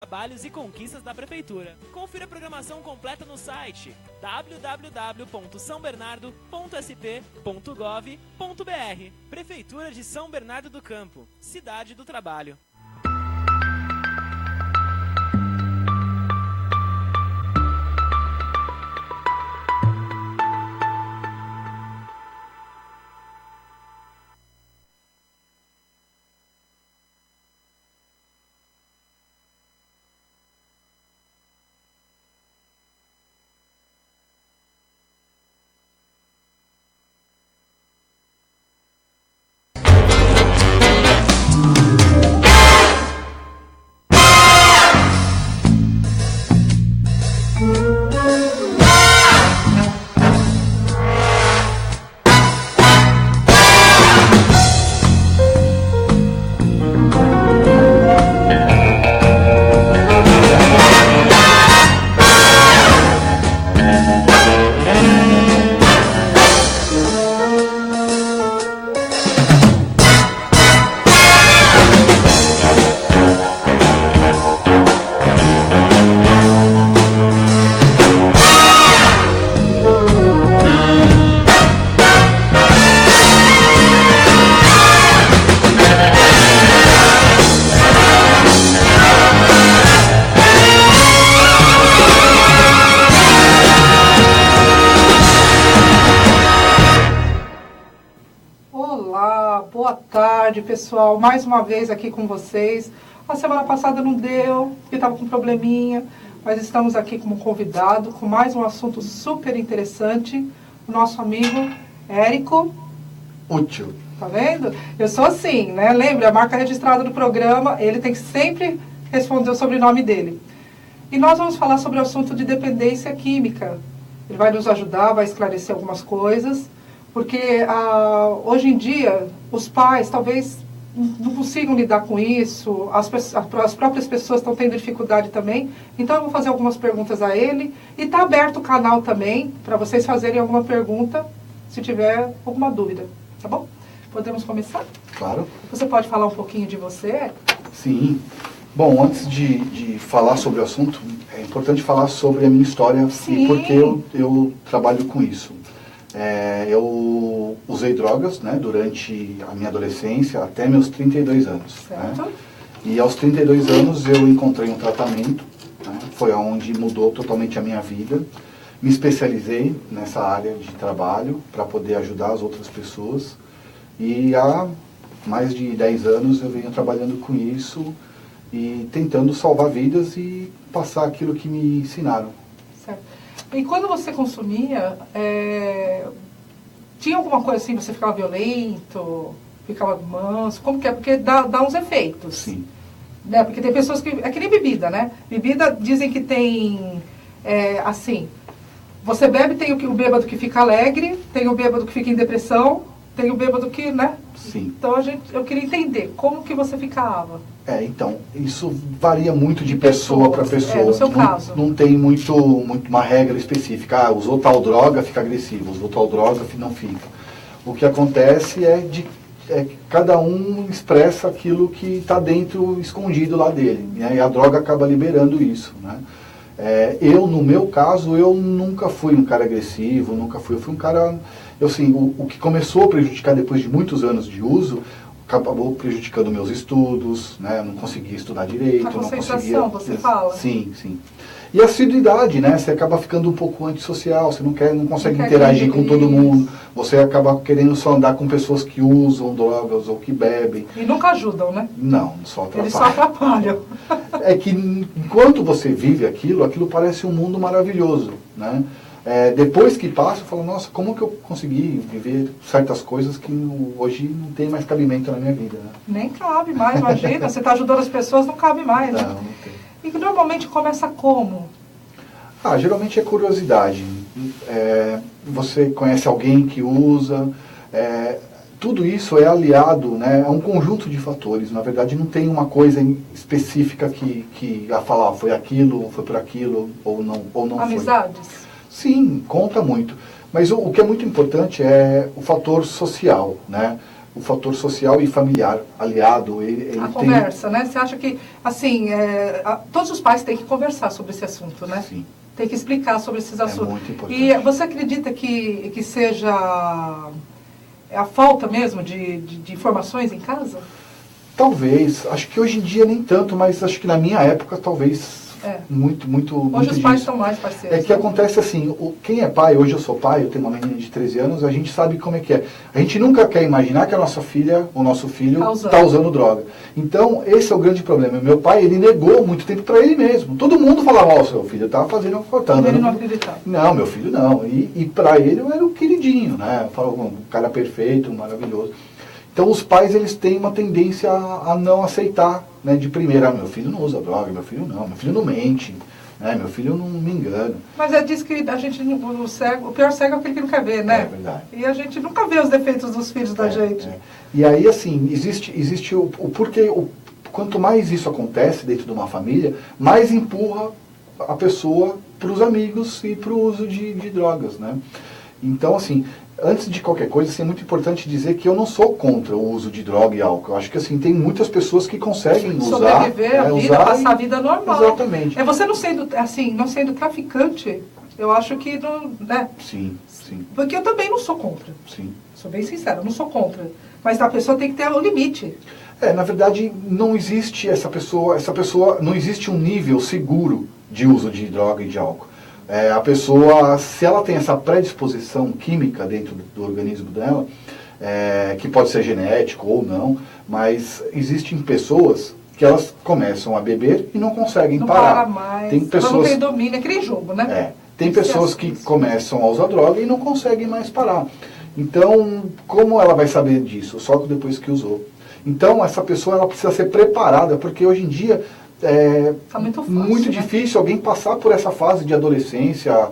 trabalhos e conquistas da Prefeitura. Confira a programação completa no site www.sãobernardo.sp.gov.br. Prefeitura de São Bernardo do Campo, Cidade do Trabalho. Pessoal, mais uma vez aqui com vocês. A semana passada não deu, porque estava com um probleminha, mas estamos aqui como convidado com mais um assunto super interessante. O nosso amigo Érico. Útil. Tá vendo? Eu sou assim, né? Lembra, a marca registrada do programa, ele tem que sempre responder o sobrenome dele. E nós vamos falar sobre o assunto de dependência química. Ele vai nos ajudar, vai esclarecer algumas coisas, porque hoje em dia os pais talvez não consigam lidar com isso, as próprias pessoas estão tendo dificuldade também. Então eu vou fazer algumas perguntas a ele, e está aberto o canal também para vocês fazerem alguma pergunta, se tiver alguma dúvida, tá bom? Podemos começar? Claro. Você pode falar um pouquinho de você? Sim. Bom, antes de falar sobre o assunto, é importante falar sobre a minha história. Sim. E porque eu trabalho com isso. Eu usei drogas, né, durante a minha adolescência até meus 32 anos. Certo. Né? E aos 32 anos eu encontrei um tratamento, né, foi onde mudou totalmente a minha vida. Me especializei nessa área de trabalho para poder ajudar as outras pessoas. E há mais de 10 anos eu venho trabalhando com isso e tentando salvar vidas e passar aquilo que me ensinaram. Certo. E quando você consumia, tinha alguma coisa assim, você ficava violento, ficava manso, como que é? Porque dá uns efeitos. Sim. Né? Porque tem pessoas que, é que nem bebida, né? Bebida dizem que tem, assim, você bebe, tem o bêbado que fica alegre, tem o bêbado que fica em depressão, tem o bêbado que, né? Sim. Então eu queria entender, como que você ficava? Então, isso varia muito de pessoa para pessoa. No seu caso. Não tem muito uma regra específica. Usou tal droga, fica agressivo. Usou tal droga, não fica. O que acontece é que cada um expressa aquilo que está dentro, escondido lá dele. Né? E a droga acaba liberando isso. Né? No meu caso, eu nunca fui um cara agressivo, nunca fui. Eu fui um cara... Assim, o que começou a prejudicar depois de muitos anos de uso... acabou prejudicando meus estudos, né? Eu não conseguia estudar direito. A concentração, você fala? Sim, sim. E a assiduidade, né? Você acaba ficando um pouco antissocial, você não consegue interagir com todo mundo, você acaba querendo só andar com pessoas que usam drogas ou que bebem. E nunca ajudam, né? Não, só atrapalham. Eles só atrapalham. É que enquanto você vive aquilo parece um mundo maravilhoso, né? Depois que passa, eu falo, nossa, como que eu consegui viver certas coisas que hoje não tem mais cabimento na minha vida, né? Nem cabe mais, imagina, você está ajudando as pessoas, não cabe mais, né? Não tem. E normalmente começa como? Geralmente é curiosidade. Você conhece alguém que usa, tudo isso é aliado, né, a um conjunto de fatores. Na verdade, não tem uma coisa específica que a falar, foi aquilo, foi por aquilo, ou não foi. Amizades? Sim, conta muito. Mas o que é muito importante é o fator social, né? o fator social e familiar aliado. Ele a tem... conversa, né? Você acha que, assim, todos os pais têm que conversar sobre esse assunto, né? Sim. Tem que explicar sobre esses assuntos. É muito importante. E você acredita que seja a falta mesmo de informações em casa? Talvez. Acho que hoje em dia nem tanto, mas acho que na minha época talvez muito Hoje os pais são mais parceiros. É que acontece assim, quem é pai, hoje eu sou pai, eu tenho uma menina de 13 anos, a gente sabe como é que é. A gente nunca quer imaginar que a nossa filha, o nosso filho, está usando droga. Então, esse é o grande problema. Meu pai, ele negou muito tempo para ele mesmo. Todo mundo falava, ó, seu filho estava fazendo, cortando. Ele não acreditava. Não, meu filho não. E para ele eu era o queridinho, né? Eu falava, um cara perfeito, maravilhoso. Então os pais, eles têm uma tendência a não aceitar, né, de primeira, meu filho não usa droga, meu filho não mente, né, meu filho não me engana. Mas diz que a gente, o pior cego é aquele que não quer ver, né? É verdade. E a gente nunca vê os defeitos dos filhos da gente. E aí, assim, existe o porquê, quanto mais isso acontece dentro de uma família, mais empurra a pessoa para os amigos e para o uso de drogas, né? Então, assim, antes de qualquer coisa, assim, é muito importante dizer que eu não sou contra o uso de droga e álcool. Eu acho que assim, tem muitas pessoas que conseguem usar, sobreviver a vida, passar a vida normal. Exatamente. Você não sendo traficante, eu acho que não, né? Sim, sim. Porque eu também não sou contra. Sim. Sou bem sincera, eu não sou contra. Mas a pessoa tem que ter o limite. Na verdade, não existe essa pessoa, não existe um nível seguro de uso de droga e de álcool. A pessoa, se ela tem essa predisposição química dentro do organismo dela, que pode ser genético ou não, mas existem pessoas que elas começam a beber e não conseguem parar. Não para mais. Tem pessoas, não tem domínio, é aquele jogo, né? Tem pessoas que começam a usar droga e não conseguem mais parar. Então, como ela vai saber disso? Só depois que usou. Então, essa pessoa ela precisa ser preparada, porque hoje em dia tá muito fácil, muito difícil alguém passar por essa fase de adolescência,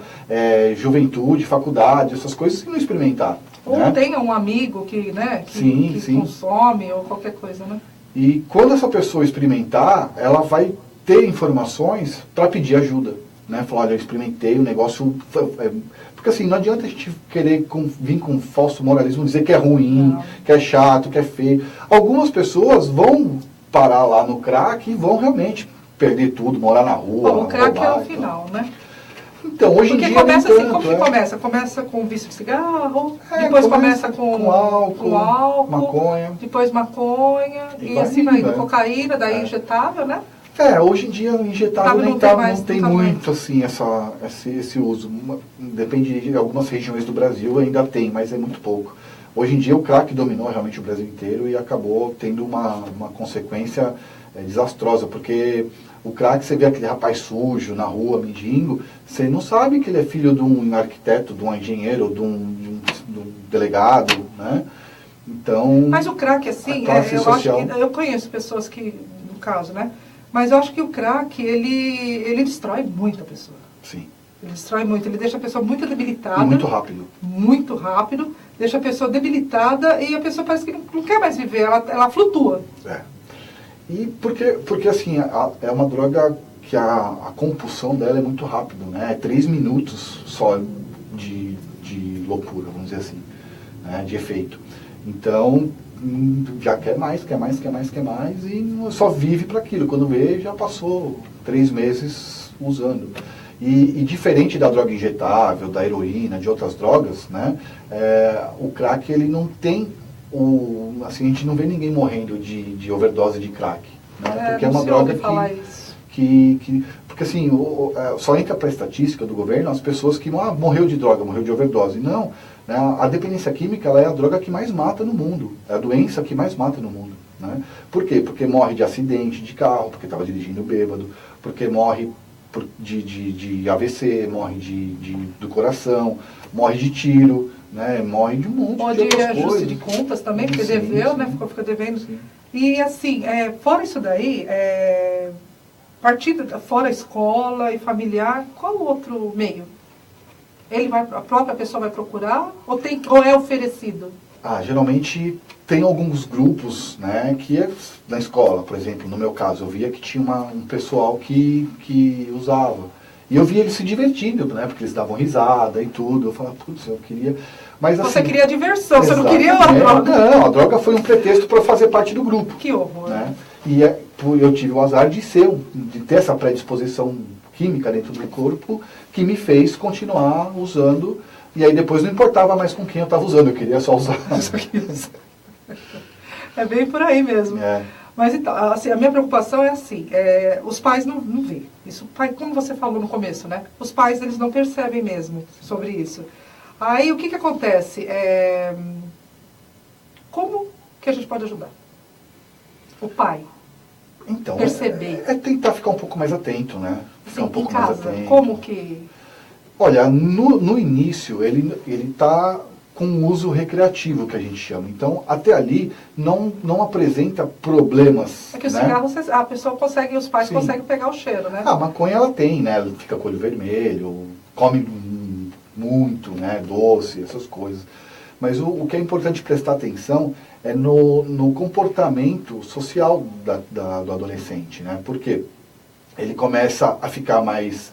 juventude, faculdade, essas coisas, e não experimentar. Ou né? Tenha um amigo que Sim. consome, ou qualquer coisa, né? E quando essa pessoa experimentar, ela vai ter informações para pedir ajuda. Né? Falar, olha, eu experimentei, o negócio... Porque assim, não adianta a gente querer vir com falso moralismo, dizer que é ruim, que é chato, que é feio. Algumas pessoas vão parar lá no crack e vão realmente perder tudo, morar na rua. Bom, o crack é o final, né? Então, hoje em dia começa nem assim, tanto, como que começa? Começa com vício de cigarro, depois depois começa com álcool, maconha. Depois maconha, e assim vai indo, cocaína, daí injetável, né? Hoje em dia injetável não tem muito assim, esse uso. Depende de algumas regiões do Brasil, ainda tem, mas é muito pouco. Hoje em dia o crack dominou realmente o Brasil inteiro e acabou tendo uma consequência desastrosa, porque o crack, você vê aquele rapaz sujo na rua, mendigo, você não sabe que ele é filho de um arquiteto, de um engenheiro, de um delegado, né? Então... Mas o crack, assim, eu conheço pessoas que, no caso, né? Mas eu acho que o crack, ele destrói muito a pessoa. Sim. Ele destrói muito, ele deixa a pessoa muito debilitada. E muito rápido. Muito rápido, deixa a pessoa debilitada e a pessoa parece que não quer mais viver, ela flutua. E porque assim, é uma droga que a compulsão dela é muito rápida, né? É 3 minutos só de loucura, vamos dizer assim, né? De efeito. Então, já quer mais e só vive para aquilo. Quando vê, já passou 3 meses usando. E diferente da droga injetável, da heroína, de outras drogas, né? O crack, ele não tem assim, a gente não vê ninguém morrendo de overdose de crack, né? Porque é uma droga porque assim, só entra para a estatística do governo as pessoas que morreu de droga, morreu de overdose. Não, né? A dependência química, ela é a droga que mais mata no mundo, é a doença que mais mata no mundo, né? Por quê? Porque morre de acidente de carro, porque estava dirigindo bêbado, porque morre de AVC, morre do coração, morre de tiro, né? Morre de um monte de outras coisas. Pode ajuste de contas também, porque deveu, né? Fica devendo. Sim. E assim, fora isso daí, fora a escola e familiar, qual o outro meio? A própria pessoa vai procurar ou é oferecido? Geralmente tem alguns grupos, né, que na escola, por exemplo, no meu caso, eu via que tinha um pessoal que usava. E eu via eles se divertindo, né, porque eles davam risada e tudo. Eu falava, putz, eu queria... Mas, Você assim, queria diversão, você não exatamente. queria a droga. Não, a droga foi um pretexto para fazer parte do grupo. Que horror. Né? E eu tive o azar de ter essa predisposição química dentro do corpo que me fez continuar usando. E aí depois não importava mais com quem eu estava usando, eu queria só usar. É bem por aí mesmo. É. Mas então, assim, a minha preocupação é assim, os pais não veem. Isso, como você falou no começo, né? Os pais, eles não percebem mesmo sobre isso. Aí, o que acontece? Como que a gente pode ajudar? O pai. Então, perceber. É tentar ficar um pouco mais atento, né? Ficar um pouco em casa, mais atento. como que... Olha, no início, ele está com uso recreativo, que a gente chama. Então, até ali, não apresenta problemas. É que o né? cigarro, a pessoa consegue, os pais Sim. conseguem pegar o cheiro, né? A maconha, ela tem, né? Ela fica com o olho vermelho, come muito, né? Doce, essas coisas. Mas o que é importante prestar atenção é no comportamento social do adolescente, né? Porque ele começa a ficar mais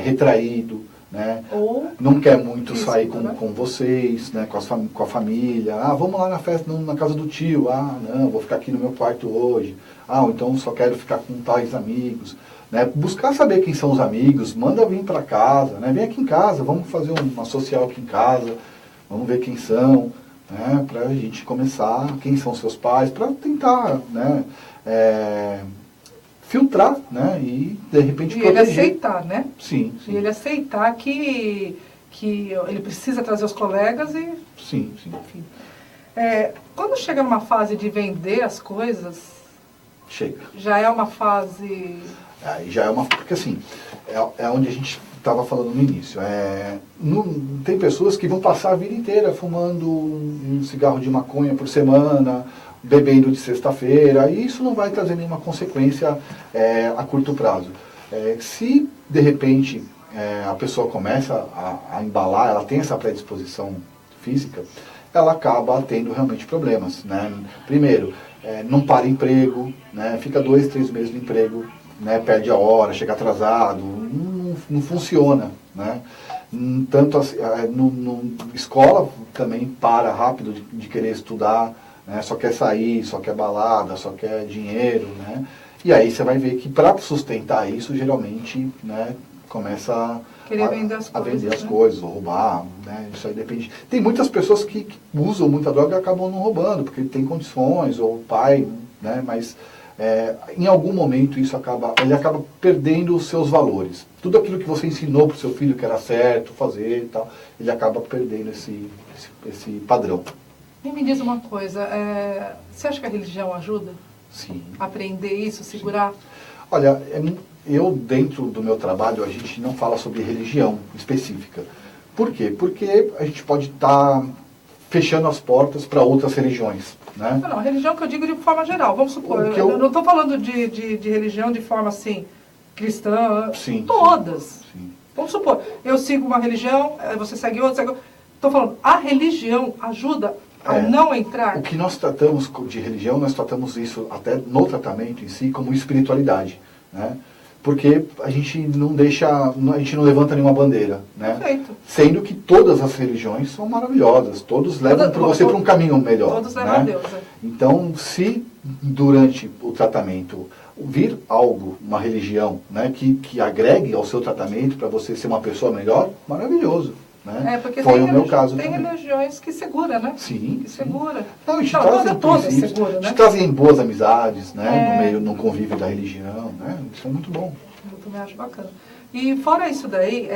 retraído, né? Ou não quer muito isso, sair né? com vocês, né? com a família. Ah, vamos lá na festa, na casa do tio. Ah, não, vou ficar aqui no meu quarto hoje. Ah, ou então só quero ficar com tais amigos. Né? Buscar saber quem são os amigos, manda vir para casa, né? Vem aqui em casa, vamos fazer uma social aqui em casa, vamos ver quem são, né? Para a gente começar, quem são seus pais, para tentar, né? Filtrar, né? E de repente e proteger. ele aceitar, né? Sim, sim. E ele aceitar que ele precisa trazer os colegas e... Sim, sim. Enfim. Quando chega numa fase de vender as coisas, Chega. já é uma fase... Aí já é uma... Porque assim, é onde a gente estava falando no início. Tem pessoas que vão passar a vida inteira fumando um cigarro de maconha por semana, bebendo de sexta-feira, e isso não vai trazer nenhuma consequência a curto prazo. Se, de repente, a pessoa começa a embalar, ela tem essa predisposição física, ela acaba tendo realmente problemas. Né? Primeiro, não para emprego, né? Fica 2, 3 meses no emprego, né? Perde a hora, chega atrasado, não funciona. Né? Tanto assim, escola também para rápido de querer estudar, né? Só quer sair, só quer balada, só quer dinheiro. Né? E aí você vai ver que para sustentar isso, geralmente, né, começa Querer vender as a vender coisas, as né? coisas, ou roubar, né? Isso aí depende. Tem muitas pessoas que usam muita droga e acabam não roubando, porque tem condições, ou o pai, né? Mas em algum momento ele acaba perdendo os seus valores. Tudo aquilo que você ensinou para o seu filho que era certo fazer e tal, ele acaba perdendo esse padrão. E me diz uma coisa, você acha que a religião ajuda? Sim. Aprender isso, segurar? Olha, eu dentro do meu trabalho, a gente não fala sobre religião específica. Por quê? Porque a gente pode estar fechando as portas para outras religiões. Né? Não, religião que eu digo de forma geral. Vamos supor, O que eu não estou falando de religião de forma assim, cristã, Sim, todas. sim. Vamos supor, eu sigo uma religião, você segue outra, estou falando, a religião ajuda a não entrar? O que nós tratamos de religião, nós tratamos isso até no tratamento em si como espiritualidade, né? Porque a gente não levanta nenhuma bandeira, né? Perfeito. Sendo que todas as religiões são maravilhosas, todos levam para você para um caminho melhor. Todos levam né? a Deus. Então, se durante o tratamento vir algo, uma religião, né, que agregue ao seu tratamento para você ser uma pessoa melhor, maravilhoso. Né? Porque foi o meu caso tem também. religiões que segura, né? Sim. Que segura. Não, a gente toda segura, né? te trazem boas amizades, né? No convívio da religião, né? Isso é muito bom. Eu também acho bacana. E fora isso daí,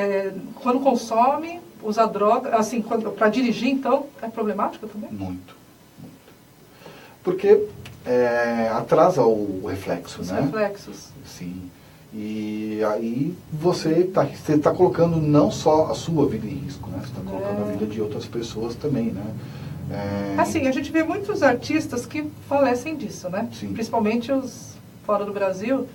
quando consome, usa droga, assim, para dirigir, então, é problemático também? Muito. Porque atrasa o reflexo, Os né? reflexos. Sim. E aí você tá colocando não só a sua vida em risco, né? Você está colocando a vida de outras pessoas também, né? Assim, a gente vê muitos artistas que falecem disso, né? Sim. Principalmente os fora do Brasil.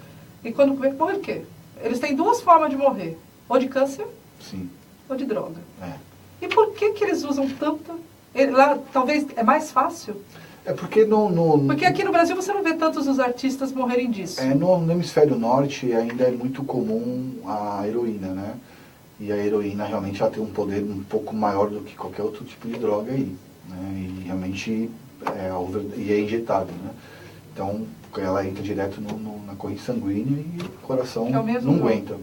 E quando morrer o quê? Eles têm duas formas de morrer. Ou de câncer, Sim. ou de droga. É. E por que eles usam tanto? Lá, talvez, é mais fácil? Porque Porque aqui no Brasil você não vê tantos os artistas morrerem disso. No hemisfério norte ainda é muito comum a heroína, né? E a heroína realmente ela tem um poder um pouco maior do que qualquer outro tipo de droga aí, né? E realmente é injetável, né? Então ela entra direto na corrente sanguínea e o coração Que é o mesmo não aguenta.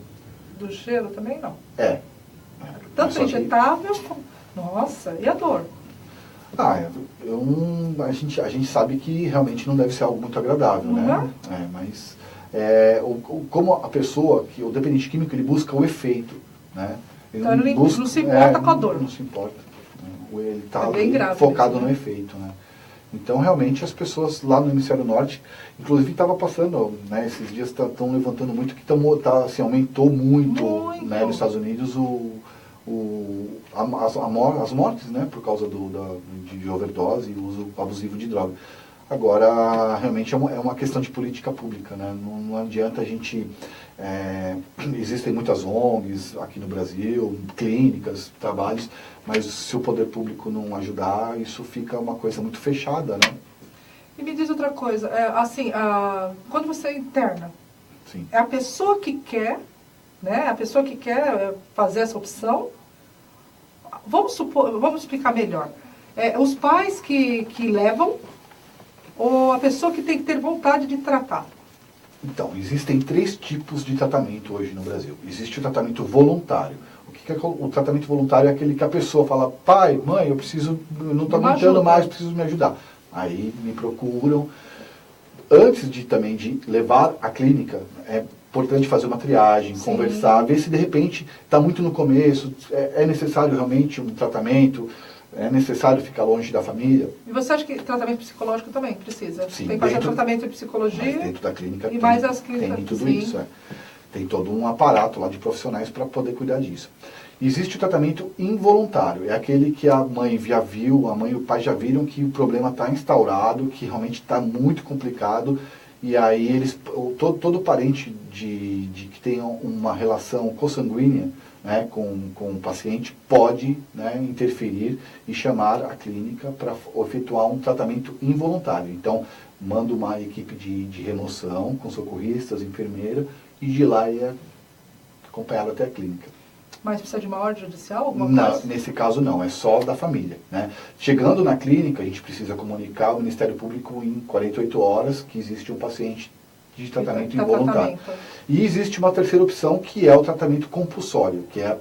Do gelo também não. Mas Tanto injetável como... Nossa, e a dor? A gente sabe que realmente não deve ser algo muito agradável, né? Mas como a pessoa, o dependente químico, ele busca o efeito, né? Então ele não se importa com a dor. Não se importa. Ele está focado isso, né? no efeito, né? Então, realmente, as pessoas lá no Hemisfério Norte, inclusive estava passando, né, esses dias estão levantando muito, que assim, aumentou muito, né, nos Estados Unidos as mortes, né, por causa de overdose e uso abusivo de droga. Agora, realmente é uma questão de política pública, né? Não adianta a gente... existem muitas ONGs aqui no Brasil, clínicas, trabalhos, mas se o poder público não ajudar, isso fica uma coisa muito fechada, né? E me diz outra coisa, quando você interna, Sim. é a pessoa que quer, né? A pessoa que quer fazer essa opção. Vamos explicar melhor. Os pais que levam, ou a pessoa que tem que ter vontade de tratar? Então, existem 3 tipos de tratamento hoje no Brasil. Existe o tratamento voluntário. O que é o tratamento voluntário? É aquele que a pessoa fala, pai, mãe, eu não estou aguentando mais, preciso me ajudar. Aí me procuram. Antes também de levar à clínica, é importante fazer uma triagem, Sim. Conversar, ver se de repente está muito no começo, é necessário realmente um tratamento, é necessário ficar longe da família. E você acha que tratamento psicológico também precisa? Sim, tem que fazer tratamento de psicologia? Mas dentro da clínica mais as clínicas, tem tudo sim. isso. Tem todo um aparato lá de profissionais para poder cuidar disso. Existe o tratamento involuntário, é aquele que a mãe já viu, a mãe e o pai já viram que o problema está instaurado, que realmente está muito complicado, e aí todo parente que tenha uma relação consanguínea, né, com o paciente pode, né, interferir e chamar a clínica para efetuar um tratamento involuntário. Então, manda uma equipe de remoção com socorristas, enfermeira, e de lá é acompanhado até a clínica. Mas precisa de uma ordem judicial, alguma coisa? Nesse caso não, é só da família, né? Chegando na clínica, a gente precisa comunicar ao Ministério Público em 48 horas que existe um paciente de tratamento involuntário. E existe uma terceira opção, que é o tratamento compulsório, que é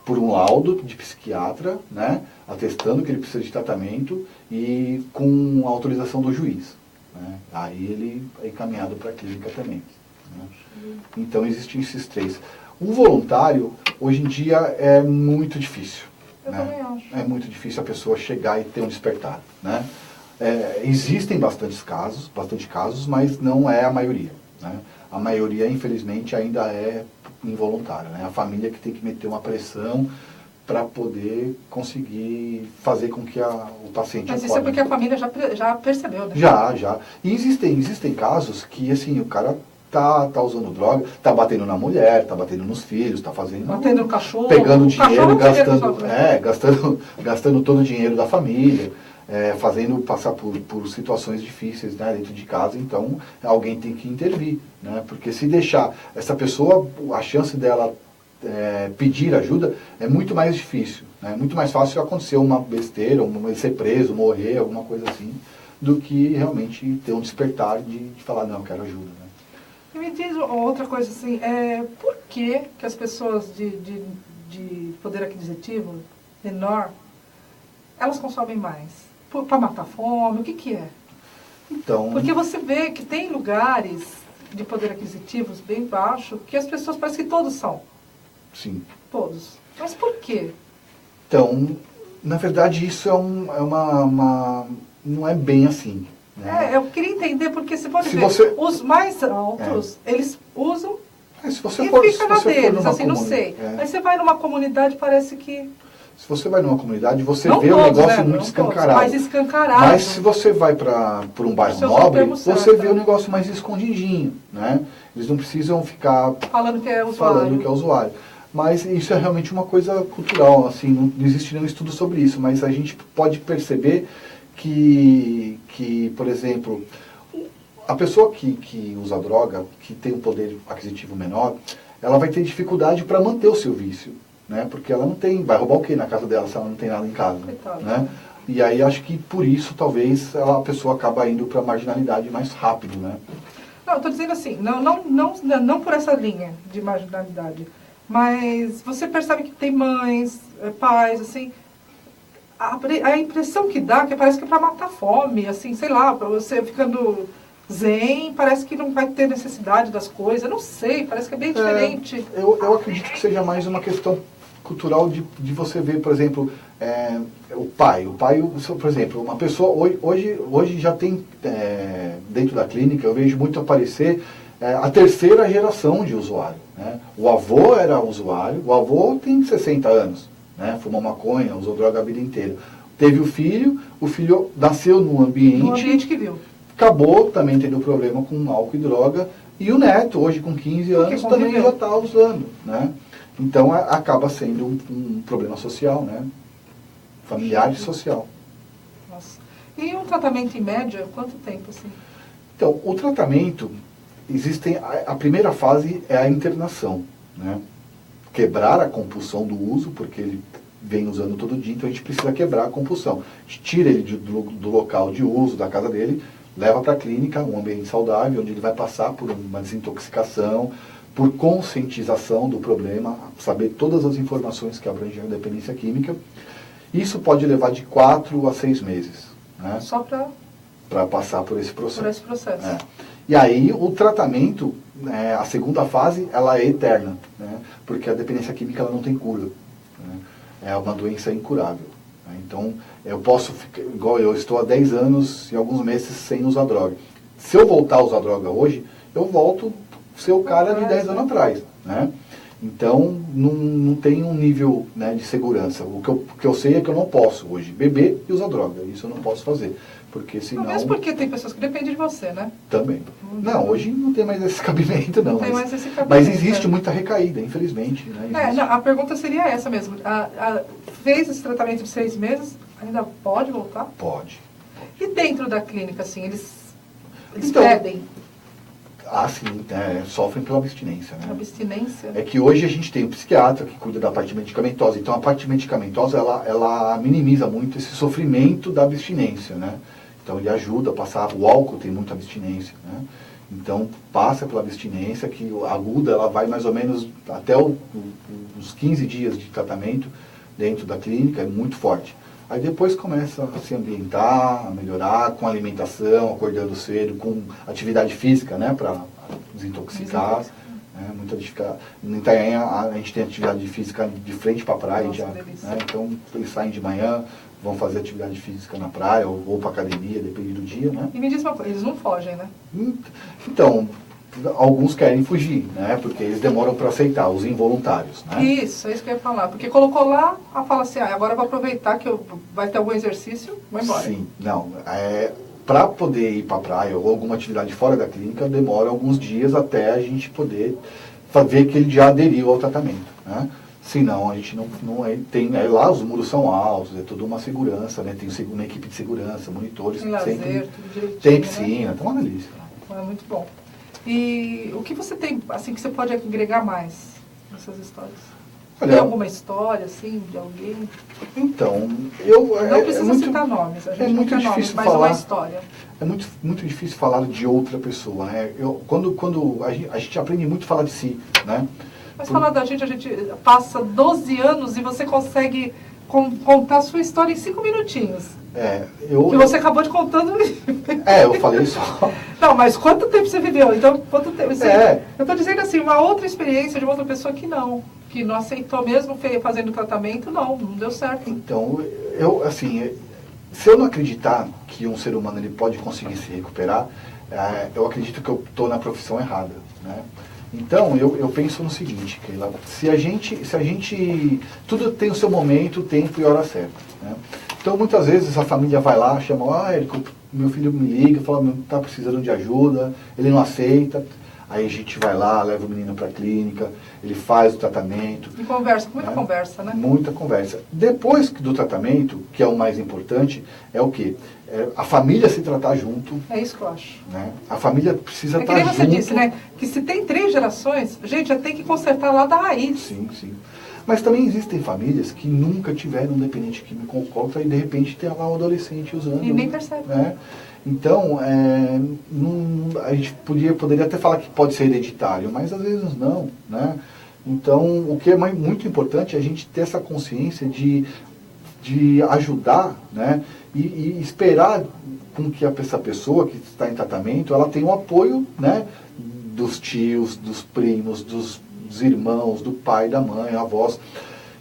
por um laudo de psiquiatra, né, atestando que ele precisa de tratamento e com a autorização do juiz, né? Aí ele é encaminhado para a clínica também, né? Então existem esses 3. O voluntário, hoje em dia, é muito difícil. Eu também acho. É muito difícil a pessoa chegar e ter um despertar, né? Existem bastante casos, mas não é a maioria, né? A maioria, infelizmente, ainda é involuntária, né? A família que tem que meter uma pressão para poder conseguir fazer com que o paciente Mas isso é porque a família já percebeu, né? Já. E existem casos que, assim, o cara tá usando droga, tá batendo na mulher, tá batendo nos filhos, tá fazendo... Batendo no cachorro. Pegando dinheiro, gastando todo o dinheiro da família, fazendo passar por situações difíceis, né, dentro de casa. Então, alguém tem que intervir, né? Porque se deixar essa pessoa, a chance dela pedir ajuda é muito mais difícil, né? É muito mais fácil acontecer uma besteira, ser preso, morrer, alguma coisa assim, do que realmente ter um despertar de falar, não, eu quero ajuda, né? E me diz outra coisa assim, por que as pessoas de poder aquisitivo menor, elas consomem mais? Para matar fome, o que é? Então... Porque você vê que tem lugares de poder aquisitivos bem baixo, que as pessoas, parece que todos são. Sim. Todos. Mas por quê? Então, na verdade, isso não é bem assim, né? Eu queria entender, porque você pode ver, os mais altos, eles usam se você e for, fica na deles, assim, não comunidade, sei. Aí você vai numa comunidade, parece que... Se você vai numa comunidade, você não vê todos, um negócio né? muito escancarado. Mais escancarado. Mas se você vai por um bairro nobre, você vê o negócio mais escondidinho, né? Eles não precisam ficar falando que é usuário. Mas isso é realmente uma coisa cultural, assim, não existe nenhum estudo sobre isso, mas a gente pode perceber que por exemplo, a pessoa que usa droga, que tem um poder aquisitivo menor, ela vai ter dificuldade para manter o seu vício, né? Porque ela não tem, vai roubar o quê na casa dela se ela não tem nada em casa, né? E aí acho que por isso talvez a pessoa acaba indo para a marginalidade mais rápido, né? Não, eu estou dizendo assim, não por essa linha de marginalidade, mas você percebe que tem mães, pais, assim, a impressão que dá, que parece que é para matar a fome, assim, sei lá, para você ficando zen, parece que não vai ter necessidade das coisas, não sei, parece que é bem diferente. Eu acredito que seja mais uma questão cultural de você ver, por exemplo, o pai, por exemplo, uma pessoa, hoje já tem, dentro da clínica, eu vejo muito aparecer a terceira geração de usuário, né? O avô era usuário, o avô tem 60 anos, né? Fumou maconha, usou droga a vida inteira. Teve o filho nasceu num ambiente que viu. Acabou também tendo problema com álcool e droga, e o neto, hoje com 15 anos, também já está usando, né? Então acaba sendo um problema social, né? Familiar e social. Nossa. E um tratamento em média, quanto tempo assim? Então, o tratamento, a primeira fase é a internação, né? Quebrar a compulsão do uso, porque ele vem usando todo dia, então a gente precisa quebrar a compulsão. A gente tira ele do local de uso, da casa dele, leva para a clínica, um ambiente saudável, onde ele vai passar por uma desintoxicação, por conscientização do problema, saber todas as informações que abrangem a dependência química. Isso pode levar de 4 a 6 meses. Né? Só para passar por esse processo. Por esse processo. E aí o tratamento, a segunda fase, ela é eterna, né? Porque a dependência química ela não tem cura. Né? É uma doença incurável. Né? Então, eu posso ficar, igual eu estou há 10 anos e alguns meses sem usar droga. Se eu voltar a usar droga hoje, eu volto a ser o cara de 10 anos atrás. Né? Então, não tem um nível, né, de segurança. O que eu sei é que eu não posso hoje beber e usar droga. Isso eu não posso fazer. Porque senão... Mesmo porque tem pessoas que dependem de você, né? Também. Não, hoje não tem mais esse cabimento, não. Não tem mais esse cabimento. Mas existe muita recaída, infelizmente. Né? Não, a pergunta seria essa mesmo. Fez esse tratamento de 6 meses, ainda pode voltar? Pode. E dentro da clínica, assim, eles então, pedem? Sim, sofrem pela abstinência. Né? Abstinência? É que hoje a gente tem um psiquiatra que cuida da parte medicamentosa. Então a parte medicamentosa, ela minimiza muito esse sofrimento da abstinência, né? Então ele ajuda a passar, o álcool tem muita abstinência, né? Então passa pela abstinência, que aguda, ela vai mais ou menos até os 15 dias de tratamento dentro da clínica, é muito forte. Aí depois começa a se ambientar, a melhorar com alimentação, acordando cedo, com atividade física, né, para desintoxicar. Em Itanhaém a gente tem atividade física de frente para a praia. Nossa, já, né, então eles saem de manhã, vão fazer atividade física na praia ou para academia, depende do dia. Né? E me diz uma coisa, eles não fogem, né? Então, alguns querem fugir, né? Porque eles demoram para aceitar, os involuntários. Né? Isso, é isso que eu ia falar. Porque colocou lá, fala assim, agora eu vou aproveitar que vai ter algum exercício, vou embora. Sim, não. Para poder ir para a praia ou alguma atividade fora da clínica, demora alguns dias até a gente poder ver que ele já aderiu ao tratamento. Né? Senão, a gente não tem... lá os muros são altos, é toda uma segurança, né? Tem uma equipe de segurança, monitores. Tem lazer, tudo direitinho, tem piscina, né? Tá uma delícia. É muito bom. E o que você tem, assim, que você pode agregar mais nessas histórias? Olha, tem alguma história, assim, de alguém? Então, não precisa citar nomes, a gente não quer nomes, mas uma história. É muito difícil falar de outra pessoa, né? Quando a gente aprende muito a falar de si, né? Mas falar da gente, a gente passa 12 anos e você consegue contar a sua história em 5 minutinhos. Que você acabou de contando. Eu falei só. Não, mas quanto tempo você viveu? Então, quanto tempo? Eu estou dizendo assim, uma outra experiência de uma outra pessoa que não aceitou mesmo fazendo tratamento, não deu certo. Então, se eu não acreditar que um ser humano ele pode conseguir se recuperar, eu acredito que eu estou na profissão errada, né? Então, eu penso no seguinte, Keila, se a gente... Tudo tem o seu momento, tempo e hora certa, né? Então, muitas vezes a família vai lá, chama, meu filho me liga, fala, está precisando de ajuda, ele não aceita. Aí a gente vai lá, leva o menino para a clínica, ele faz o tratamento. E conversa, muita conversa, né? Muita conversa. Depois do tratamento, que é o mais importante, é o quê? A família se tratar junto. É isso que eu acho. Né? A família precisa estar junto. Você disse, né? Que se tem 3 gerações, gente, já tem que consertar lá da raiz. Sim, sim. Mas também existem famílias que nunca tiveram um dependente químico alcoólatra e de repente tem lá um adolescente usando. E nem percebe. Né? Então, a gente poderia até falar que pode ser hereditário, mas às vezes não. Né? Então, o que é muito importante é a gente ter essa consciência de ajudar, né? E esperar com que essa pessoa que está em tratamento, ela tenha o apoio, né? Dos tios, dos primos, dos irmãos, do pai, da mãe, avós.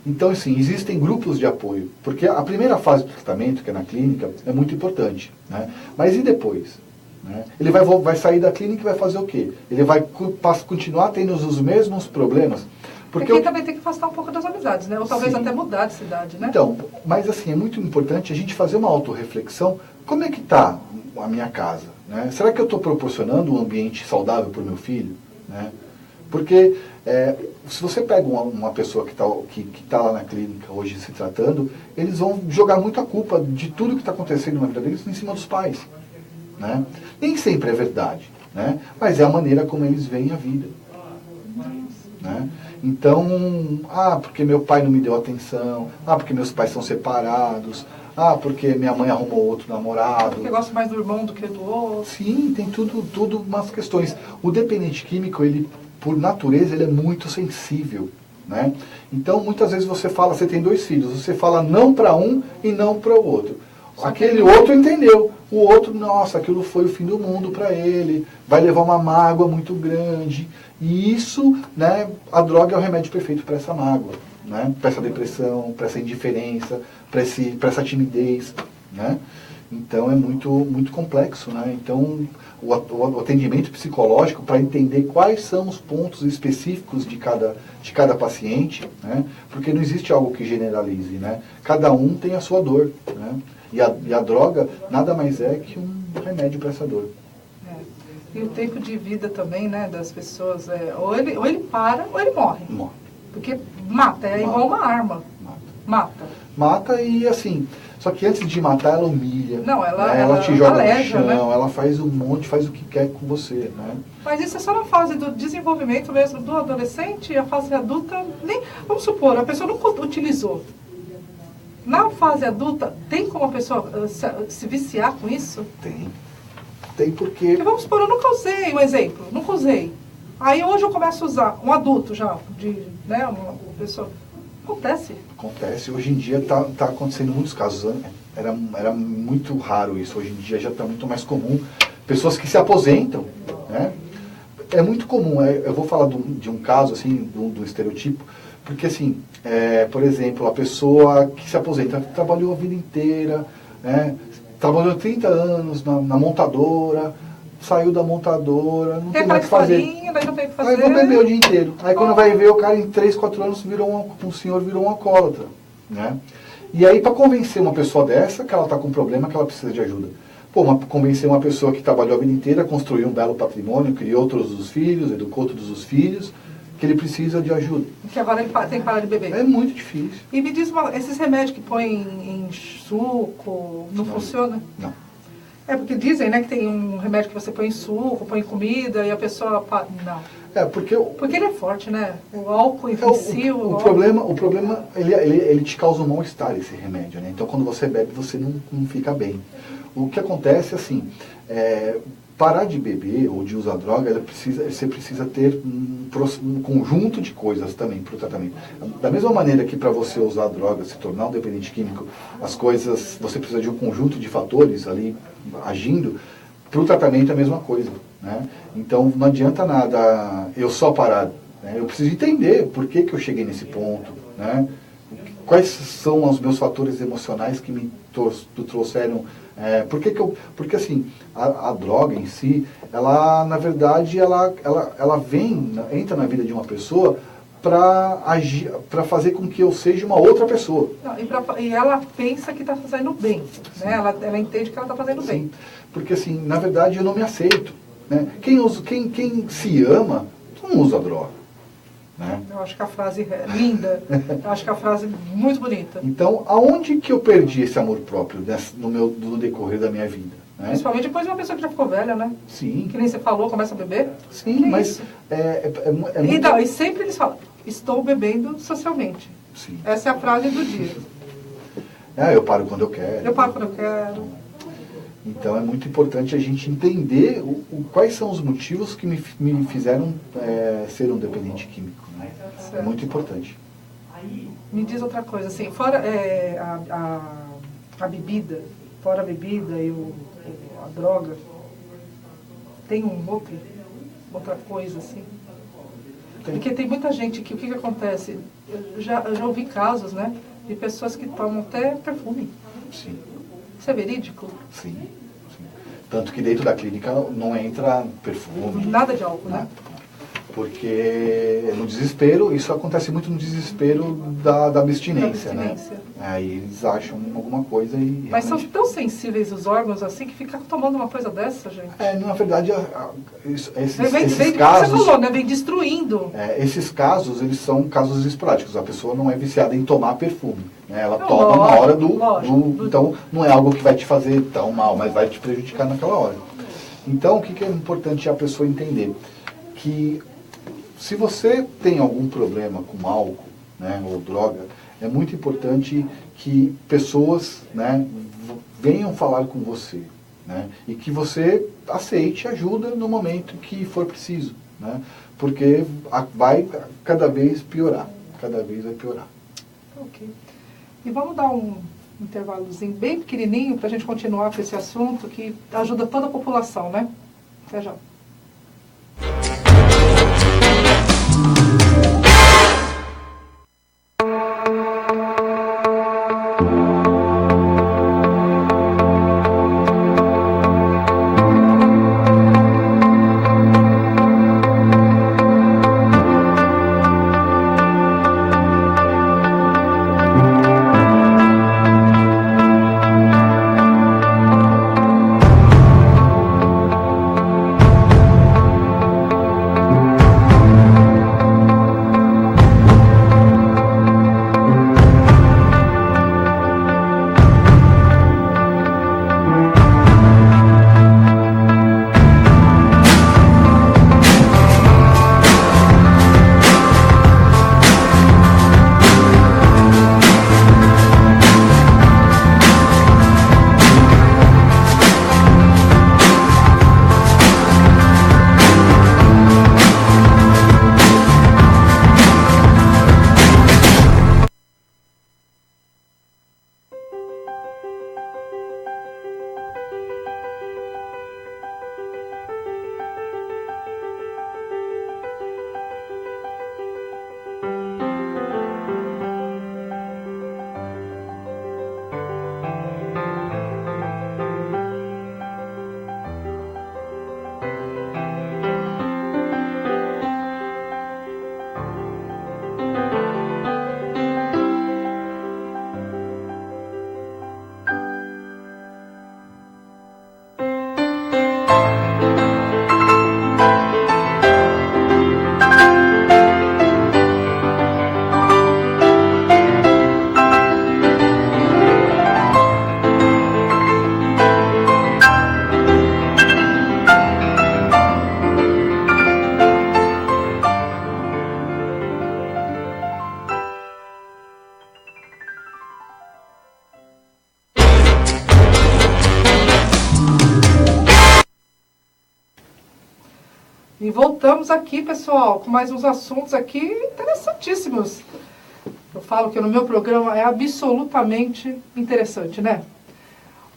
Então, assim, existem grupos de apoio, porque a primeira fase do tratamento, que é na clínica, é muito importante, né? Mas e depois? Né? Ele vai sair da clínica e vai fazer o quê? Ele vai continuar tendo os mesmos problemas? Porque também tem que afastar um pouco das amizades, né? Ou talvez até mudar de cidade, né? Então, mas assim, é muito importante a gente fazer uma autorreflexão. Como é que está a minha casa? Né? Será que eu estou proporcionando um ambiente saudável para o meu filho? Né? Porque se você pega uma pessoa que tá lá na clínica hoje se tratando, eles vão jogar muito a culpa de tudo que está acontecendo na vida deles em cima dos pais. Né? Nem sempre é verdade, né? Mas é a maneira como eles veem a vida. Né? Então, porque meu pai não me deu atenção, porque meus pais são separados, porque minha mãe arrumou outro namorado. Porque gosta mais do irmão do que do outro. Sim, tem tudo umas questões. O dependente químico, ele, por natureza, ele é muito sensível. Né? Então, muitas vezes você tem 2 filhos, você fala não para um e não para o outro. Aquele outro entendeu. O outro, nossa, aquilo foi o fim do mundo para ele, vai levar uma mágoa muito grande. E isso, né, a droga é o remédio perfeito para essa mágoa, né, para essa depressão, para essa indiferença, para essa timidez. Né? Então é muito, muito complexo. Né? Então o atendimento psicológico, para entender quais são os pontos específicos de cada paciente, né? Porque não existe algo que generalize. Né? Cada um tem a sua dor. Né? E a droga nada mais é que um remédio para essa dor. E o tempo de vida também, né, das pessoas, ou ele para ou ele morre. Morre. Porque mata, igual uma arma. Mata e assim, só que antes de matar ela humilha. Não, ela te joga no chão, né? Ela faz um monte, faz o que quer com você. Né? Mas isso é só na fase do desenvolvimento mesmo do adolescente, a fase adulta, vamos supor, a pessoa não utilizou. Na fase adulta, tem como a pessoa se viciar com isso? Tem porque... Vamos supor, eu nunca usei, um exemplo, nunca usei. Aí hoje eu começo a usar, um adulto já, né, uma pessoa... Acontece. Hoje em dia está acontecendo muitos casos. Era muito raro isso. Hoje em dia já está muito mais comum. Pessoas que se aposentam. Né? É muito comum. Eu vou falar de um caso, assim, do estereotipo. Porque, assim, por exemplo, a pessoa que se aposenta trabalhou a vida inteira, né? Trabalhou 30 anos na montadora, saiu da montadora, não tem mais o que fazer. Aí vou beber o dia inteiro. Aí quando vai ver, o cara em 3, 4 anos um senhor virou um alcoólatra. Né? E aí para convencer uma pessoa dessa, que ela está com um problema, que ela precisa de ajuda. Convencer uma pessoa que trabalhou a vida inteira, construiu um belo patrimônio, criou todos os filhos, educou todos os filhos, que ele precisa de ajuda. Que agora ele tem que parar de beber. É muito difícil. E me diz, esses remédios que põem em suco, não funciona? Não. Porque dizem, né, que tem um remédio que você põe em suco, põe em comida, e a pessoa... Não. Porque ele é forte, né? O álcool em si... O problema ele te causa um mal-estar, esse remédio, né? Então, quando você bebe, você não fica bem. O que acontece, assim... parar de beber ou de usar droga, você precisa ter um conjunto de coisas também para o tratamento. Da mesma maneira que para você usar droga, se tornar um dependente químico, você precisa de um conjunto de fatores ali agindo, para o tratamento é a mesma coisa. Né? Então não adianta nada eu só parar. Né? Eu preciso entender por que eu cheguei nesse ponto. Né? Quais são os meus fatores emocionais que me trouxeram... Porque assim, a droga em si, ela, na verdade, ela entra na vida de uma pessoa para fazer com que eu seja uma outra pessoa. Não, e ela pensa que está fazendo bem, né? Ela entende que ela está fazendo bem. Porque assim, na verdade, eu não me aceito. Né? Quem se ama, não usa droga. Né? Eu acho que a frase é linda, eu acho que a frase é muito bonita. Então, aonde que eu perdi esse amor próprio no decorrer da minha vida? Né? Principalmente depois de uma pessoa que já ficou velha, né? Sim. Que nem você falou, começa a beber. Sim, mas e sempre eles falam, estou bebendo socialmente. Sim. Essa é a frase do dia. Eu paro quando eu quero. Eu paro quando eu quero. Então é muito importante a gente entender quais são os motivos que me fizeram ser um dependente químico. Né? É muito importante. Me diz outra coisa, assim, fora a bebida, fora a bebida e a droga, tem outra coisa, assim? Porque tem muita gente que, o que acontece? Eu já ouvi casos, né, de pessoas que tomam até perfume. Sim. Isso é verídico? Sim. Tanto que dentro da clínica não entra perfume. Nada de álcool, né? Porque no desespero, isso acontece muito no desespero da abstinência, né? Aí eles acham alguma coisa e... Mas são tão sensíveis os órgãos assim que fica tomando uma coisa dessa, gente? Na verdade, esses casos... Você falou, né? Vem destruindo. Esses casos, eles são casos esporádicos. A pessoa não é viciada em tomar perfume. Né? Ela toma na hora Então, não é algo que vai te fazer tão mal, mas vai te prejudicar naquela hora. Então, o que é importante a pessoa entender? Que se você tem algum problema com álcool, né, ou droga, é muito importante que pessoas, né, venham falar com você, né, e que você aceite ajuda no momento que for preciso, né, porque vai cada vez piorar, cada vez vai piorar. Ok. E vamos dar um intervalozinho bem pequenininho para a gente continuar com esse assunto que ajuda toda a população, né? Até já. E voltamos aqui, pessoal, com mais uns assuntos aqui interessantíssimos. Eu falo que no meu programa é absolutamente interessante, né?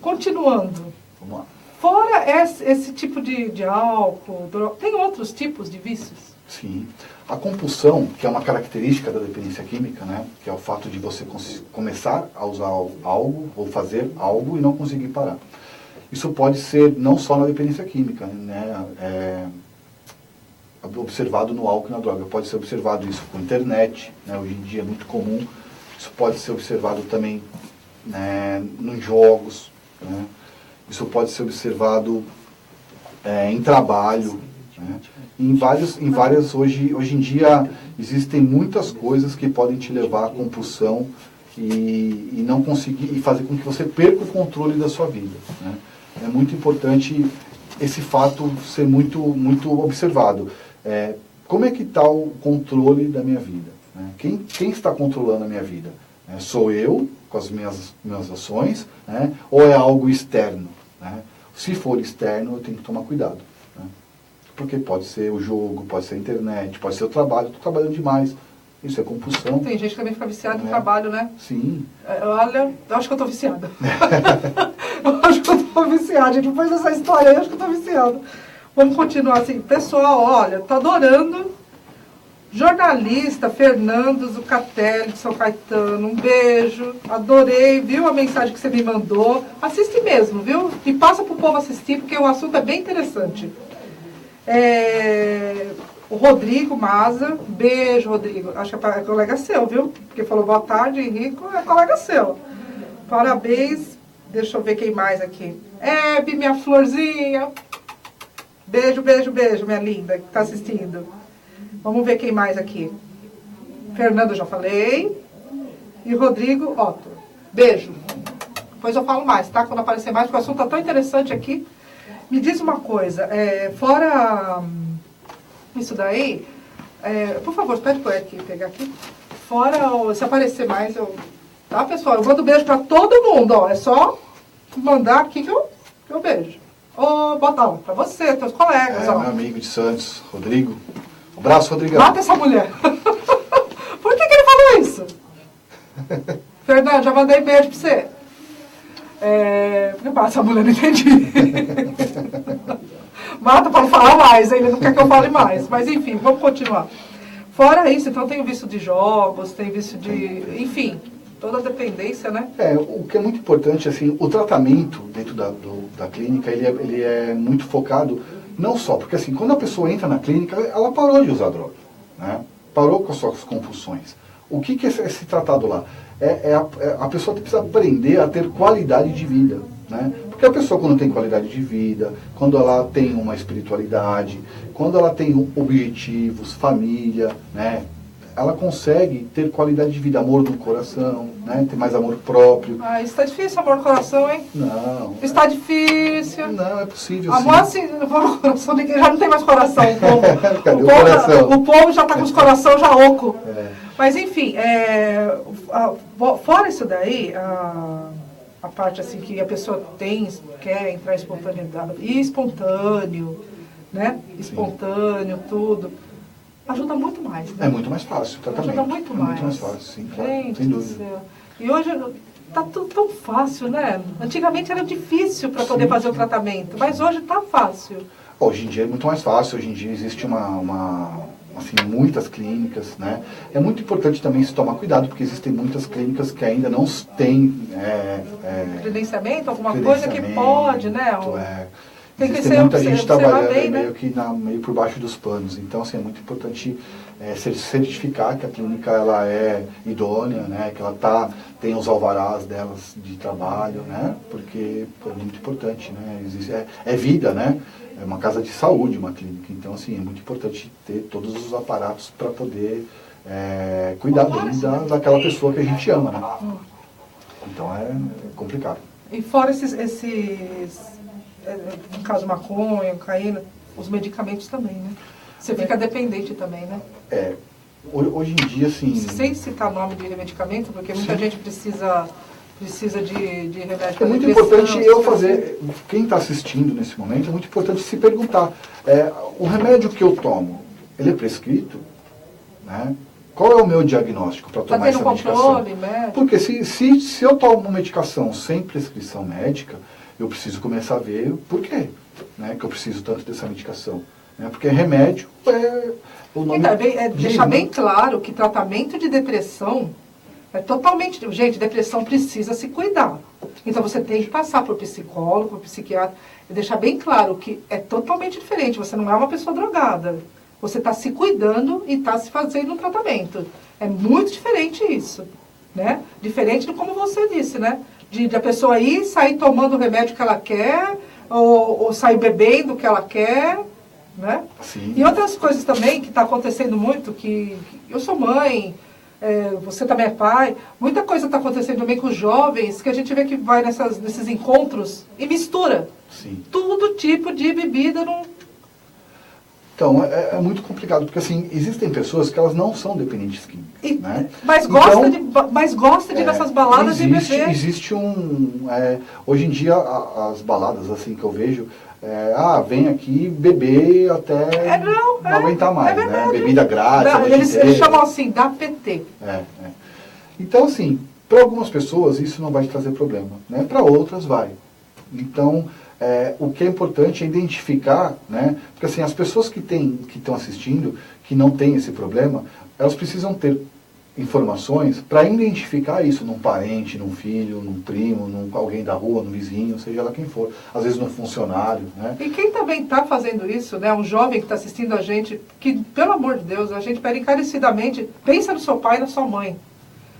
Continuando. Vamos lá. Fora esse tipo de álcool, droga, tem outros tipos de vícios? Sim. A compulsão, que é uma característica da dependência química, né? Que é o fato de você começar a usar algo ou fazer algo e não conseguir parar. Isso pode ser não só na dependência química, né? Observado no álcool e na droga. Pode ser observado isso com internet, né? Hoje em dia é muito comum. Isso pode ser observado também, né, nos jogos, né? Isso pode ser observado em trabalho, né? Em várias hoje em dia existem muitas coisas que podem te levar à compulsão e não conseguir e fazer com que você perca o controle da sua vida, né? É muito importante esse fato ser muito observado. Como é que está o controle da minha vida? Né? Quem está controlando a minha vida? Sou eu, com as minhas ações, né? Ou é algo externo? Né? Se for externo, eu tenho que tomar cuidado. Né? Porque pode ser o jogo, pode ser a internet, pode ser o trabalho. Estou trabalhando demais. Isso é compulsão. Tem gente que também fica viciada no trabalho, né? Sim. Olha, eu acho que eu estou viciada. Eu acho que eu estou viciada. Gente. Depois dessa história aí, eu acho que eu estou viciada. Vamos continuar assim. Pessoal, olha, estou adorando. Jornalista Fernando Zucatelli de São Caetano, um beijo. Adorei, viu a mensagem que você me mandou. Assiste mesmo, viu? E passa para o povo assistir, porque o assunto é bem interessante. O Rodrigo Maza, beijo, Rodrigo. Acho que é colega seu, viu? Porque falou boa tarde, Henrico, é colega seu. Parabéns. Deixa eu ver quem mais aqui. Hebe, minha florzinha. Beijo, beijo, beijo, minha linda, que está assistindo. Vamos ver quem mais aqui. Fernando, já falei. E Rodrigo Otto. Beijo. Depois eu falo mais, tá? Quando aparecer mais, porque o assunto está tão interessante aqui. Me diz uma coisa, fora isso daí, por favor, pede para ele pegar aqui. Fora, se aparecer mais, tá, pessoal? Eu mando beijo para todo mundo, ó. É só mandar aqui que eu beijo. Bota lá, para você, teus colegas, ó. Meu amigo de Santos, Rodrigo. Um abraço, Rodrigão. Mata essa mulher. Por que ele falou isso? Fernando, já mandei beijo pra você. Porque passa essa mulher, não entendi. Mata para não falar mais, ele não quer que eu fale mais. Mas enfim, vamos continuar. Fora isso, então tem o vício de jogos, tem vício de... Enfim, toda a dependência, né? O que é muito importante, assim, o tratamento dentro da clínica, ele é muito focado... Não só, porque assim, quando a pessoa entra na clínica, ela parou de usar droga, né? Parou com as suas compulsões. O que é esse tratado lá? A pessoa precisa aprender a ter qualidade de vida, né? Porque a pessoa, quando tem qualidade de vida, quando ela tem uma espiritualidade, quando ela tem objetivos, família, né? Ela consegue ter qualidade de vida, amor no coração, né? Ter mais amor próprio. Isso tá difícil, amor no coração, hein? Não. Está difícil. Não, é possível, amor, sim. Assim, amor no coração, já não tem mais coração, o povo. Cadê o coração? O povo já está com os coração já oco. Mas, enfim, fora isso daí, a parte assim que a pessoa quer entrar em espontaneidade, e espontâneo, né? Espontâneo, tudo. Ajuda muito mais, né? É muito mais fácil o tratamento. Ajuda muito mais. Muito mais fácil, sim, claro, Gente sem do dúvida. céu. E hoje tá tudo tão fácil, né? Antigamente era difícil para poder fazer o tratamento, mas hoje tá fácil. Hoje em dia é muito mais fácil, hoje em dia existe muitas clínicas, né? É muito importante também se tomar cuidado, porque existem muitas clínicas que ainda não têm... credenciamento, alguma coisa que pode, né? Tem que ser muita gente trabalhando bem, meio que meio por baixo dos panos. Então, assim, é muito importante certificar que a clínica ela é idônea, né? Que ela tem os alvarás delas de trabalho, né? Porque é muito importante, né? É vida, né? É uma casa de saúde, uma clínica. Então, assim, é muito importante ter todos os aparatos para poder cuidar bem daquela pessoa que a gente ama, né? Então, é complicado. E fora esses no caso maconha, cocaína, os medicamentos também, né? Você fica dependente também, né? Hoje em dia, assim... Sem citar nome de medicamento, porque muita gente precisa de remédio. É muito importante quem está assistindo nesse momento, é muito importante se perguntar, o remédio que eu tomo, ele é prescrito? Né? Qual é o meu diagnóstico para tomar essa medicação? Porque se eu tomo uma medicação sem prescrição médica, eu preciso começar a ver por quê, né, que eu preciso tanto dessa medicação. Né, porque remédio o nome... Deixar bem claro que tratamento de depressão é totalmente... Gente, depressão precisa se cuidar. Então você tem que passar por psicólogo, por psiquiatra, e deixar bem claro que é totalmente diferente. Você não é uma pessoa drogada. Você está se cuidando e está se fazendo um tratamento. É muito diferente isso. Né? Diferente de como você disse, né? De a pessoa ir, sair tomando o remédio que ela quer, ou sair bebendo o que ela quer, né? Sim. E outras coisas também que está acontecendo muito, que eu sou mãe, você também é pai, muita coisa está acontecendo também com os jovens, que a gente vê que vai nesses encontros e mistura. Sim. Todo tipo de bebida. Então, é muito complicado, porque assim, existem pessoas que elas não são dependentes químicas, né? Mas gosta de ir nessas baladas e beber. Existe hoje em dia, as baladas assim que eu vejo, vem aqui beber até não aguentar mais, né? Bebida grátis. Eles chamam assim, dá PT. Então, assim, para algumas pessoas isso não vai te trazer problema, né? Para outras vai. Então, o que é importante é identificar, né? Porque assim, as pessoas que estão assistindo, que não têm esse problema, elas precisam ter informações para identificar isso num parente, num filho, num primo, num alguém da rua, num vizinho, seja lá quem for. Às vezes num funcionário, né? E quem também está fazendo isso, né? Um jovem que está assistindo a gente, que, pelo amor de Deus, a gente pede encarecidamente, pensa no seu pai e na sua mãe.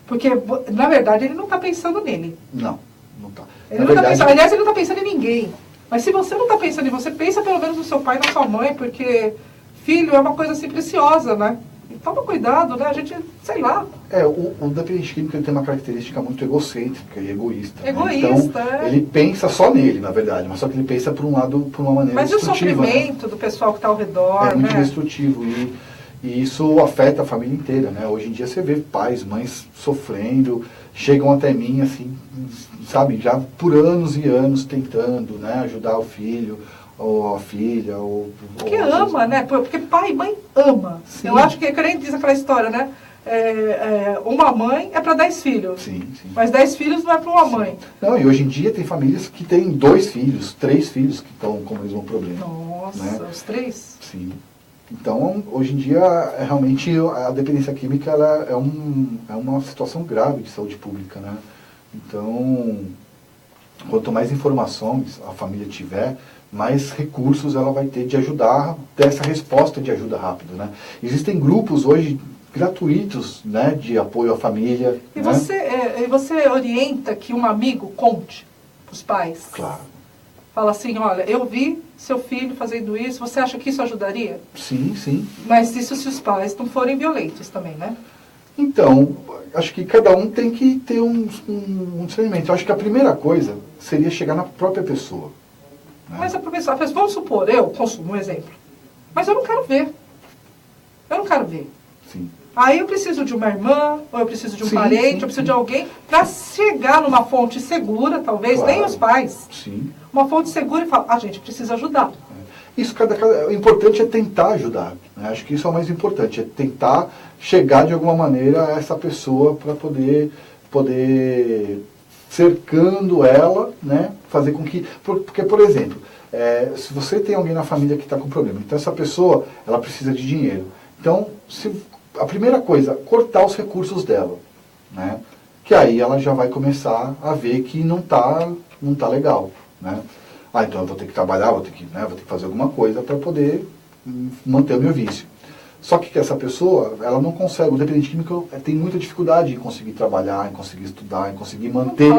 Porque, na verdade, ele não está pensando nele. Não está. Aliás, ele não está pensando em ninguém. Mas se você não está pensando em você, pensa pelo menos no seu pai e na sua mãe, porque filho é uma coisa assim preciosa, né? E toma cuidado, né? A gente, sei lá. O dependente químico ele tem uma característica muito egocêntrica e egoísta. Egoísta, né? Então, ele pensa só nele, na verdade, mas só que ele pensa por uma maneira destrutiva. Mas e o sofrimento, né? Do pessoal que está ao redor, é muito destrutivo e isso afeta a família inteira, né? Hoje em dia você vê pais, mães sofrendo, chegam até mim assim, sabe, já por anos e anos tentando, né, ajudar o filho ou a filha. Porque ama, né? Porque pai e mãe ama. Sim. Eu acho que a gente diz aquela história, né? Uma mãe é para 10 filhos. Sim. Mas 10 filhos não é para uma mãe. Não, e hoje em dia tem famílias que têm 2 filhos, 3 filhos que estão com o mesmo problema. Nossa, né? Os 3? Sim. Então, hoje em dia, realmente, a dependência química ela é uma situação grave de saúde pública, né? Então, quanto mais informações a família tiver, mais recursos ela vai ter de ajudar, ter essa resposta de ajuda rápida, né? Existem grupos hoje gratuitos, né, de apoio à família. E né? você orienta que um amigo conte para os pais? Claro. Fala assim, olha, eu vi seu filho fazendo isso, você acha que isso ajudaria? Sim. Mas isso se os pais não forem violentos também, né? Então, acho que cada um tem que ter um discernimento. Eu acho que a primeira coisa seria chegar na própria pessoa. Né? Mas a pessoa, vamos supor, eu consumo um exemplo, mas eu não quero ver. Sim. Aí eu preciso de uma irmã, ou eu preciso de um parente, eu preciso de alguém para chegar numa fonte segura, talvez, nem os pais. Sim. Uma fonte segura e falar, a gente precisa ajudar. Isso, o importante é tentar ajudar. Né? Acho que isso é o mais importante, é tentar chegar de alguma maneira a essa pessoa para poder cercando ela, né? Fazer com que... Porque, por exemplo, se você tem alguém na família que está com problema, então essa pessoa ela precisa de dinheiro. Então, a primeira coisa, cortar os recursos dela. Né? Que aí ela já vai começar a ver que não tá legal. Né? Então eu vou ter que trabalhar, vou ter que fazer alguma coisa para poder manter o meu vício. Só que essa pessoa, ela não consegue, o dependente químico tem muita dificuldade em conseguir trabalhar, em conseguir estudar, em conseguir manter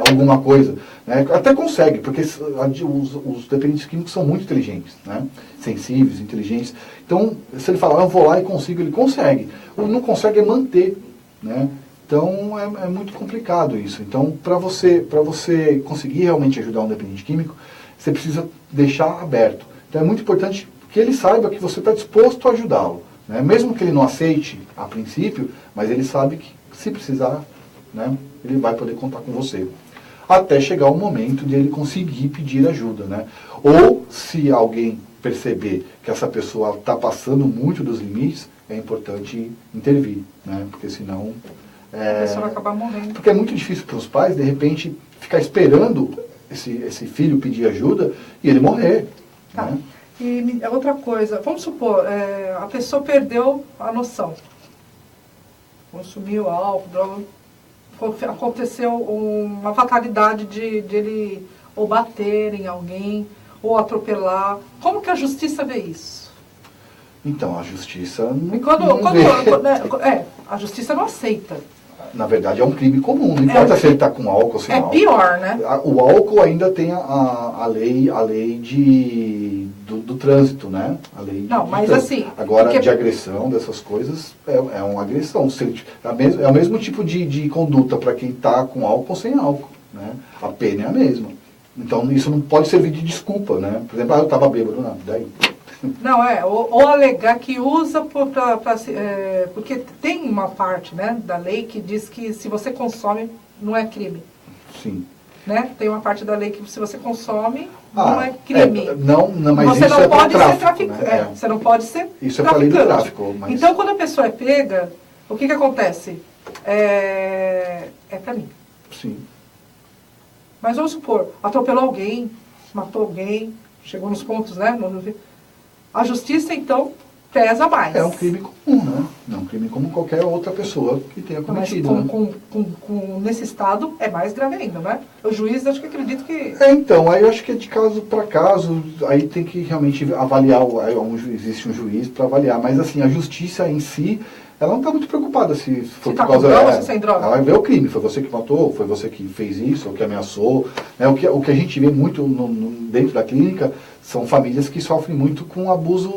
alguma coisa. Né? Até consegue, porque os dependentes químicos são muito inteligentes, né? Sensíveis, inteligentes. Então, se ele falar, eu vou lá e consigo, ele consegue. O não consegue é manter. Né? Então, é muito complicado isso. Então, para você conseguir realmente ajudar um dependente químico, você precisa deixar aberto. Então, é muito importante que ele saiba que você está disposto a ajudá-lo. Né? Mesmo que ele não aceite a princípio, mas ele sabe que se precisar, né, ele vai poder contar com você. Até chegar o momento de ele conseguir pedir ajuda. Né? Ou se alguém perceber que essa pessoa está passando muito dos limites, é importante intervir. Né? Porque senão... a pessoa vai acabar morrendo. Porque é muito difícil para os pais, de repente, ficar esperando esse filho pedir ajuda e ele morrer. Tá. Né? E outra coisa, vamos supor, a pessoa perdeu a noção. Consumiu álcool, droga, aconteceu uma fatalidade de ele ou bater em alguém, ou atropelar. Como que a justiça vê isso? Então, a justiça não, a justiça não aceita. Na verdade, é um crime comum, não importa se ele está com álcool ou sem álcool. É pior, né? O álcool ainda tem a lei do trânsito, né? A lei não, mas assim... Agora, de agressão, dessas coisas, é uma agressão. É o mesmo tipo de conduta para quem está com álcool ou sem álcool. Né? A pena é a mesma. Então, isso não pode servir de desculpa, né? Por exemplo, eu estava bêbado, não, daí... Não, ou alegar que usa porque tem uma parte, né, da lei que diz que se você consome, não é crime. Sim. Né? Tem uma parte da lei que se você consome, não é crime. Mas você isso não é pode tráfico, ser traficante. né? Você não pode ser isso é pra lei do tráfico. Mas... Então, quando a pessoa é pega, o que acontece? É pra mim. Sim. Mas vamos supor, atropelou alguém, matou alguém, chegou nos pontos, né? A justiça, então, pesa mais. É um crime comum, né? É um crime como qualquer outra pessoa que tenha cometido. Mas nesse estado é mais grave ainda, né? O juiz, acho que acredita que... Então, aí eu acho que é de caso para caso, aí tem que realmente avaliar, existe um juiz para avaliar, mas assim, a justiça em si, ela não está muito preocupada se for tá por causa... com droga, se sem droga. Ela vai ver o crime, foi você que matou, foi você que fez isso, ou que ameaçou. Né? O que a gente vê muito dentro da clínica são famílias que sofrem muito com o abuso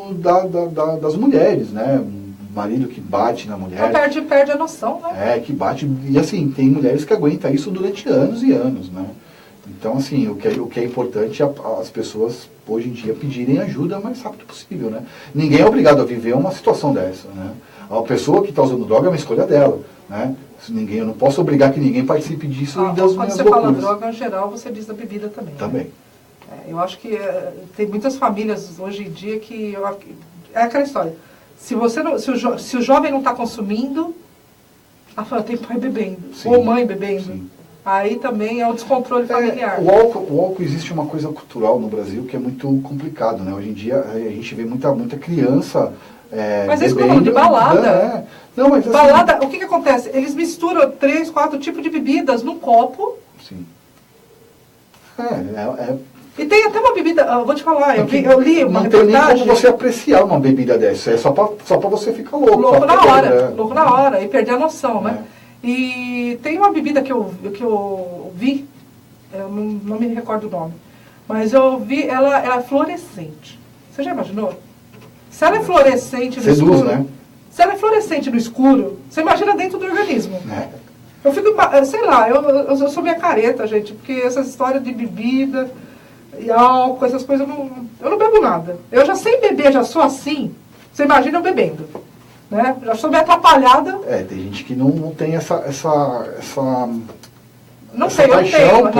das mulheres, né? O marido que bate na mulher. Então perde a noção, né? Que bate. E assim, tem mulheres que aguentam isso durante anos e anos, né? Então, assim, o que é importante é as pessoas, hoje em dia, pedirem ajuda o mais rápido possível, né? Ninguém é obrigado a viver uma situação dessa, né? A pessoa que está usando droga é uma escolha dela, né? Eu não posso obrigar que ninguém participe disso e das minhas loucuras. Quando você fala droga, em geral, você diz da bebida também. Também. Né? Eu acho que tem muitas famílias hoje em dia que... É aquela história. Se o jovem não está consumindo, a família tem pai bebendo, sim, ou mãe bebendo. Sim. Aí também é o descontrole familiar. O álcool, existe uma coisa cultural no Brasil que é muito complicado, né? Hoje em dia a gente vê muita criança mas bebendo, eles falam de balada. Não, mas assim, balada, o que acontece? Eles misturam 3, 4 tipos de bebidas num copo. Sim. E tem até uma bebida, eu vou te falar, eu li uma reportagem. Não tem nem como você apreciar uma bebida dessa, é só pra você ficar louco. Louco na hora, e perder a noção, né? E tem uma bebida que eu vi, eu não me recordo o nome, mas eu vi, ela é fluorescente. Você já imaginou? Se ela é fluorescente no escuro, né? Se ela é fluorescente no escuro, você imagina dentro do organismo. Eu fico, sei lá, eu sou minha careta, gente, porque essas histórias de bebida e álcool, essas coisas, eu não bebo nada. Eu já sei beber, já sou assim, você imagina eu bebendo. Né? Já sou meio atrapalhada. Tem gente que não tem essa não sei, paixão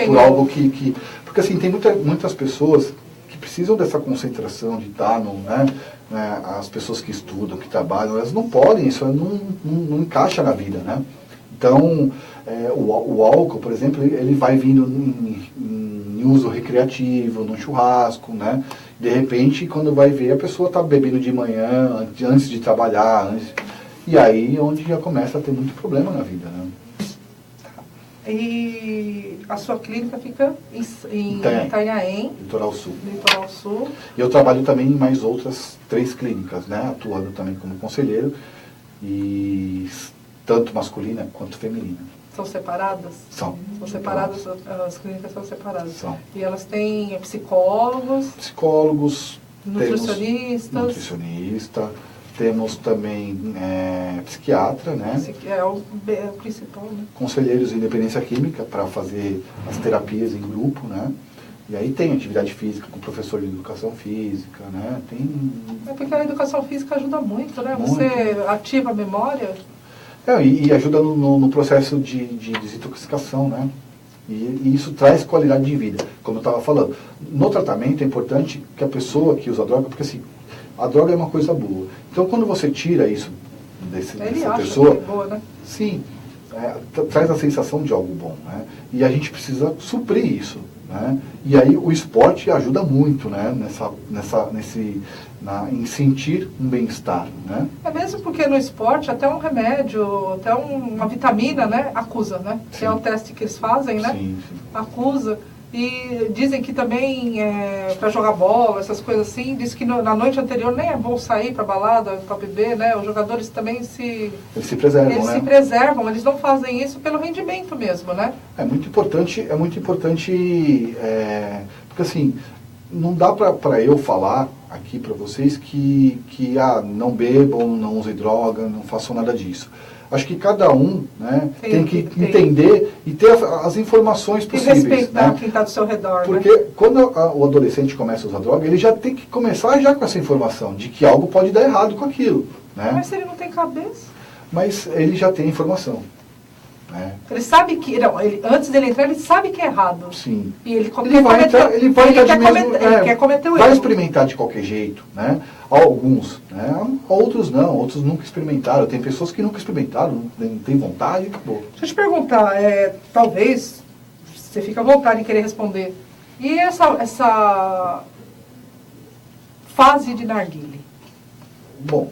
por algo que... Porque assim, tem muitas pessoas que precisam dessa concentração de estar as pessoas que estudam, que trabalham, elas não podem, isso não encaixa na vida, né? Então, o álcool, por exemplo, ele vai vindo em uso recreativo, no churrasco, né? De repente, quando vai ver, a pessoa está bebendo de manhã, antes de trabalhar, e aí onde já começa a ter muito problema na vida, né? E a sua clínica fica em Itanhaém, Litoral Sul. Litoral Sul. E eu trabalho também em mais outras 3 clínicas, né? Atuando também como conselheiro, e tanto masculina quanto feminina. São separadas? São separadas, as clínicas são separadas. São. E elas têm psicólogos? Psicólogos. Nutricionista. Temos também psiquiatra, né? É o principal, né? Conselheiros de independência química para fazer as terapias em grupo, né? E aí tem atividade física com professor de educação física, né? Porque a educação física ajuda muito, né? Muito. Você ativa a memória. E ajuda no processo de desintoxicação, né? E isso traz qualidade de vida, como eu estava falando. No tratamento é importante que a pessoa que usa droga, porque assim, a droga é uma coisa boa. Então quando você tira isso dessa pessoa, que é boa, né? Sim, traz a sensação de algo bom, né? E a gente precisa suprir isso, né? E aí o esporte ajuda muito, né? Em sentir um bem-estar, né? É mesmo porque no esporte até um remédio, até uma vitamina, né? Acusa, né? Sim. Que é o teste que eles fazem, né? Sim. Acusa. E dizem que também para jogar bola, essas coisas assim, diz que na noite anterior nem é bom sair para balada, para beber, né? Os jogadores também eles se preservam, eles né? se preservam, eles não fazem isso pelo rendimento mesmo, né? É muito importante, porque assim, não dá para eu falar aqui para vocês que não bebam, não usem droga, não façam nada disso. Acho que cada um, né, tem que entender e ter as informações possíveis. E respeitar, né? quem está do seu redor. Porque né? quando o adolescente começa a usar droga, ele já tem que começar já com essa informação de que algo pode dar errado com aquilo. Né? Mas se ele não tem cabeça? Mas ele já tem informação. Né? Ele sabe que... Não, antes dele entrar, ele sabe que é errado. Sim. E ele quer cometer o erro. Vai experimentar de qualquer jeito, né? Alguns, né? Outros não, outros nunca experimentaram. Tem pessoas que nunca experimentaram, não tem vontade e acabou. Deixa eu te perguntar, talvez você fique à vontade em querer responder. E essa fase de narguilé? Bom,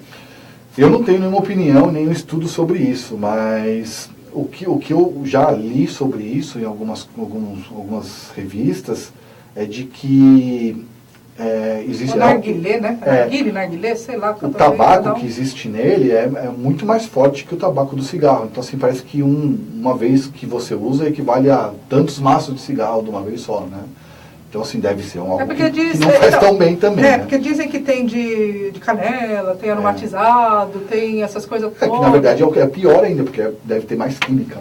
eu não tenho nenhuma opinião, nenhum estudo sobre isso, mas o que eu já li sobre isso em algumas revistas é de que existe... O narguilé, né? Narguilé, sei lá. O tabaco que existe nele é muito mais forte que o tabaco do cigarro. Então, assim, parece que uma vez que você usa equivale a tantos maços de cigarro de uma vez só, né? Então, assim, deve ser algo que não faz tão bem também. Né? Porque dizem que tem de canela, tem aromatizado, tem essas coisas todas. Que, na verdade, é pior ainda, porque deve ter mais química,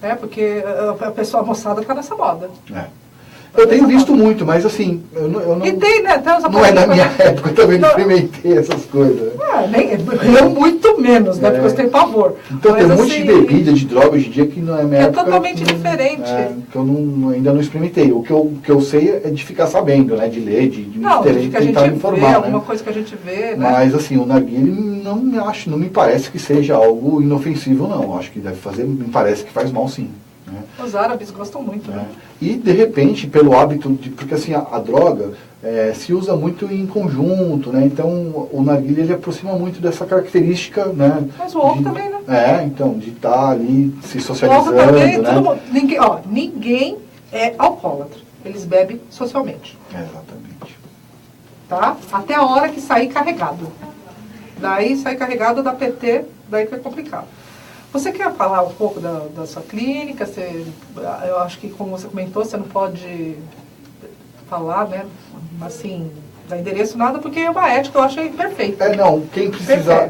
né? Porque a pessoa moçada está nessa moda. Eu tenho visto muito, mas assim, eu não... E tem, né? Não é da minha época, eu também não experimentei essas coisas. Eu muito menos, né? Porque eu tenho pavor. Então mas, tem um monte de bebida, de droga hoje em dia que não é minha época. É totalmente diferente. Que eu ainda não experimentei. O que eu sei é de ficar sabendo, né? De ler, de tentar me informar. Alguma coisa que a gente vê, né? Mas assim, o narguilé não me parece que seja algo inofensivo, não. Acho que deve fazer, me parece que faz mal, sim. Né? Os árabes gostam muito, né? E, de repente, pelo hábito, porque assim, a droga se usa muito em conjunto, né? Então, o narguilé, ele aproxima muito dessa característica, né? Mas o álcool também, né? Então, de estar ali se socializando, também, né? Ninguém é alcoólatra. Eles bebem socialmente. Exatamente. Tá? Até a hora que sair carregado. Daí, sair carregado da PT, daí que é complicado. Você quer falar um pouco da sua clínica? Eu acho que, como você comentou, você não pode falar, né? Assim, dar endereço, nada, porque é uma ética, eu achei perfeita.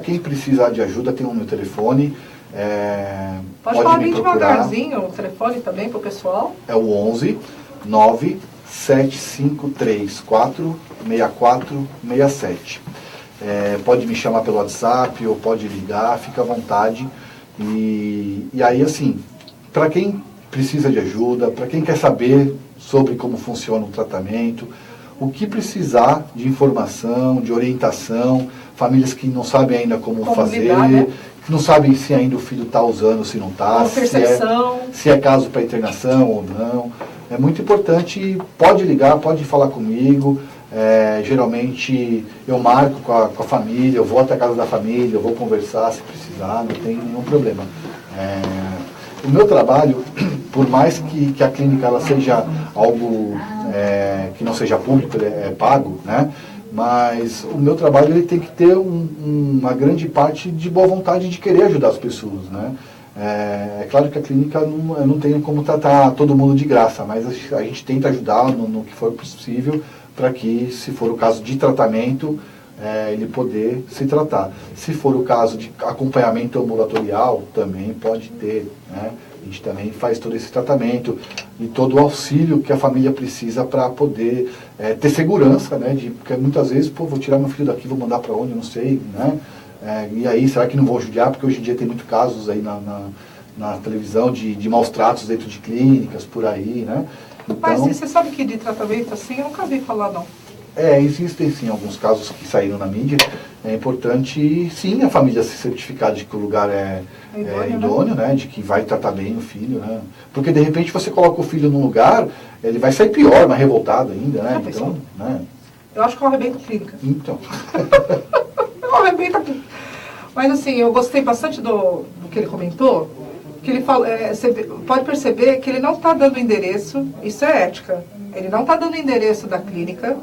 Quem precisar de ajuda, tem o meu telefone. Pode falar bem devagarzinho, o telefone também para o pessoal. É o 11 97534 6467. Pode me chamar pelo WhatsApp ou pode ligar, fica à vontade. E aí, assim, para quem precisa de ajuda, para quem quer saber sobre como funciona o tratamento, o que precisar de informação, de orientação, famílias que não sabem ainda como fazer, lidar, né? que não sabem se ainda o filho está usando, se não está, se é caso para internação ou não. É muito importante, pode ligar, pode falar comigo. Geralmente eu marco com a família, eu vou até a casa da família, eu vou conversar se precisar, não tem nenhum problema. O meu trabalho, por mais que a clínica ela seja algo que não seja público, é pago, né? Mas o meu trabalho ele tem que ter uma grande parte de boa vontade de querer ajudar as pessoas, né? É claro que a clínica eu não tenho como tratar todo mundo de graça, mas a gente tenta ajudar no que for possível para que, se for o caso de tratamento, ele poder se tratar. Se for o caso de acompanhamento ambulatorial, também pode ter, né? A gente também faz todo esse tratamento e todo o auxílio que a família precisa para poder ter segurança, né? Porque muitas vezes, vou tirar meu filho daqui, vou mandar para onde, eu não sei, né? E aí, será que não vou judiar? Porque hoje em dia tem muitos casos aí na televisão de maus tratos dentro de clínicas, por aí, né? Então, mas você sabe que de tratamento assim, eu nunca vi falar, não. Existem sim alguns casos que saíram na mídia. É importante, sim, a família se certificar de que o lugar é idôneo, né? De que vai tratar bem o filho, né? Porque, de repente, você coloca o filho num lugar, ele vai sair pior, mais revoltado ainda, né? Então, né? Eu acho que eu arrebento clínica. Então. Eu arrebento clínica. Mas, assim, eu gostei bastante do que ele comentou. Que ele fala, você pode perceber que ele não está dando endereço, isso é ética. Ele não está dando endereço da clínica.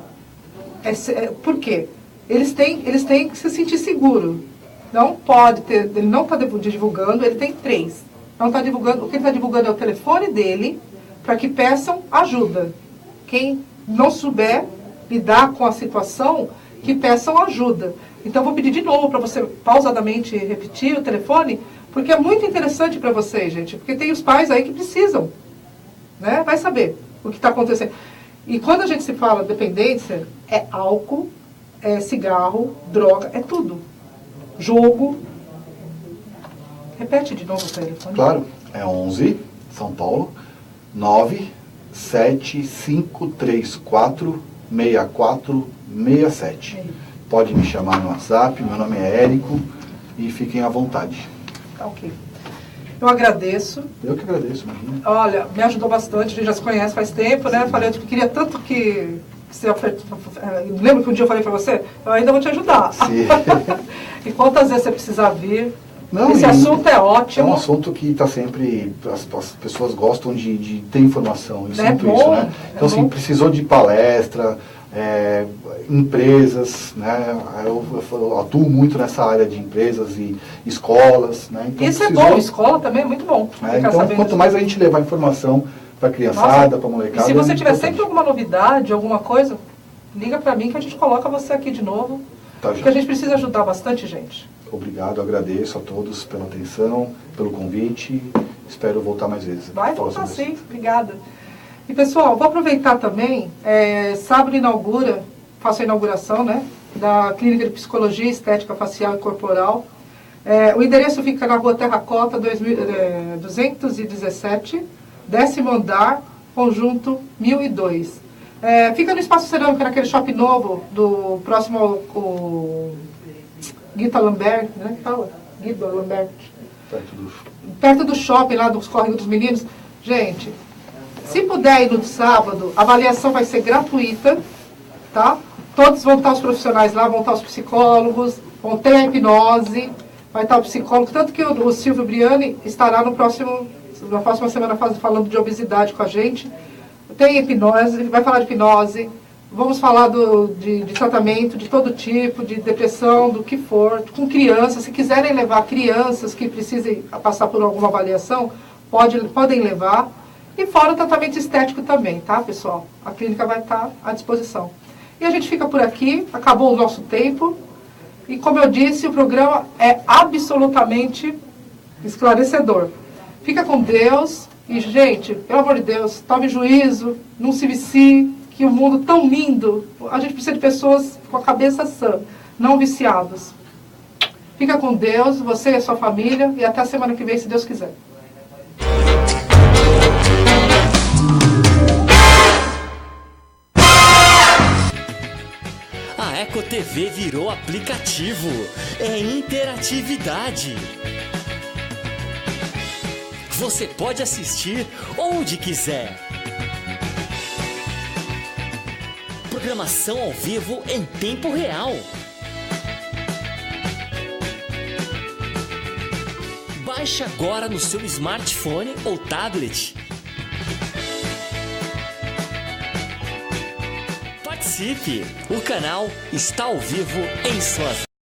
Por quê? Eles têm que se sentir seguros. Não pode ter, ele não está divulgando, ele tem 3. Não está divulgando, o que ele está divulgando é o telefone dele, para que peçam ajuda. Quem não souber lidar com a situação, que peçam ajuda. Então, vou pedir de novo para você pausadamente repetir o telefone, Porque é muito interessante para vocês, gente, porque tem os pais aí que precisam, né? Vai saber o que está acontecendo. E quando a gente se fala dependência, é álcool, é cigarro, droga, é tudo. Jogo. Repete de novo o telefone. Claro, é 11, São Paulo, 975346467. Pode me chamar no WhatsApp, meu nome é Érico e fiquem à vontade. Tá ok. Eu agradeço. Eu que agradeço, imagina. Olha, me ajudou bastante, a gente já se conhece faz tempo, né? Falei, eu queria tanto que você... Lembra que um dia eu falei para você? Eu ainda vou te ajudar. Sim. E quantas vezes você precisar vir. Não, esse assunto é ótimo. É um assunto que está sempre... As pessoas gostam de ter informação, eu sinto bom, isso, né? Então, assim, precisou de palestra, empresas, né? Eu atuo muito nessa área de empresas e escolas, né? Então, isso precisou, é bom, escola também é muito bom. Então, quanto mais a gente levar informação para a criançada, para a molecada... E se você tiver sempre alguma novidade, alguma coisa, liga para mim que a gente coloca você aqui de novo. Tá, porque a gente precisa ajudar bastante gente. Obrigado, agradeço a todos pela atenção, pelo convite. Espero voltar mais vezes. Vai voltar sim, obrigada. E pessoal, vou aproveitar também, sábado inaugura, faço a inauguração, né, da Clínica de Psicologia, Estética Facial e Corporal. O endereço fica na Rua Terracota 217, 10º andar, conjunto 1002. Fica no Espaço Cerâmica, naquele shopping novo, próximo ao Guita Lambert, né, que fala? Guida Lambert. Perto do shopping, lá dos Córregos dos Meninos. Gente, se puder ir no sábado, a avaliação vai ser gratuita, tá? Todos vão estar os profissionais lá, vão estar os psicólogos, vão ter a hipnose, vai estar o psicólogo, tanto que o Silvio Briani estará na próxima semana falando de obesidade com a gente. Tem hipnose, vai falar de hipnose, vamos falar de tratamento de todo tipo, de depressão, do que for, com crianças. Se quiserem levar crianças que precisem passar por alguma avaliação, podem levar. E fora o tratamento estético também, tá, pessoal? A clínica vai estar à disposição. E a gente fica por aqui, acabou o nosso tempo. E como eu disse, o programa é absolutamente esclarecedor. Fica com Deus. E, gente, pelo amor de Deus, tome juízo, não se vicie, que o mundo tão lindo, a gente precisa de pessoas com a cabeça sã, não viciados. Fica com Deus, você e a sua família, e até a semana que vem, se Deus quiser. A Eco TV virou aplicativo, é interatividade. Você pode assistir onde quiser. Programação ao vivo em tempo real. Baixe agora no seu smartphone ou tablet. Participe! O canal está ao vivo em suas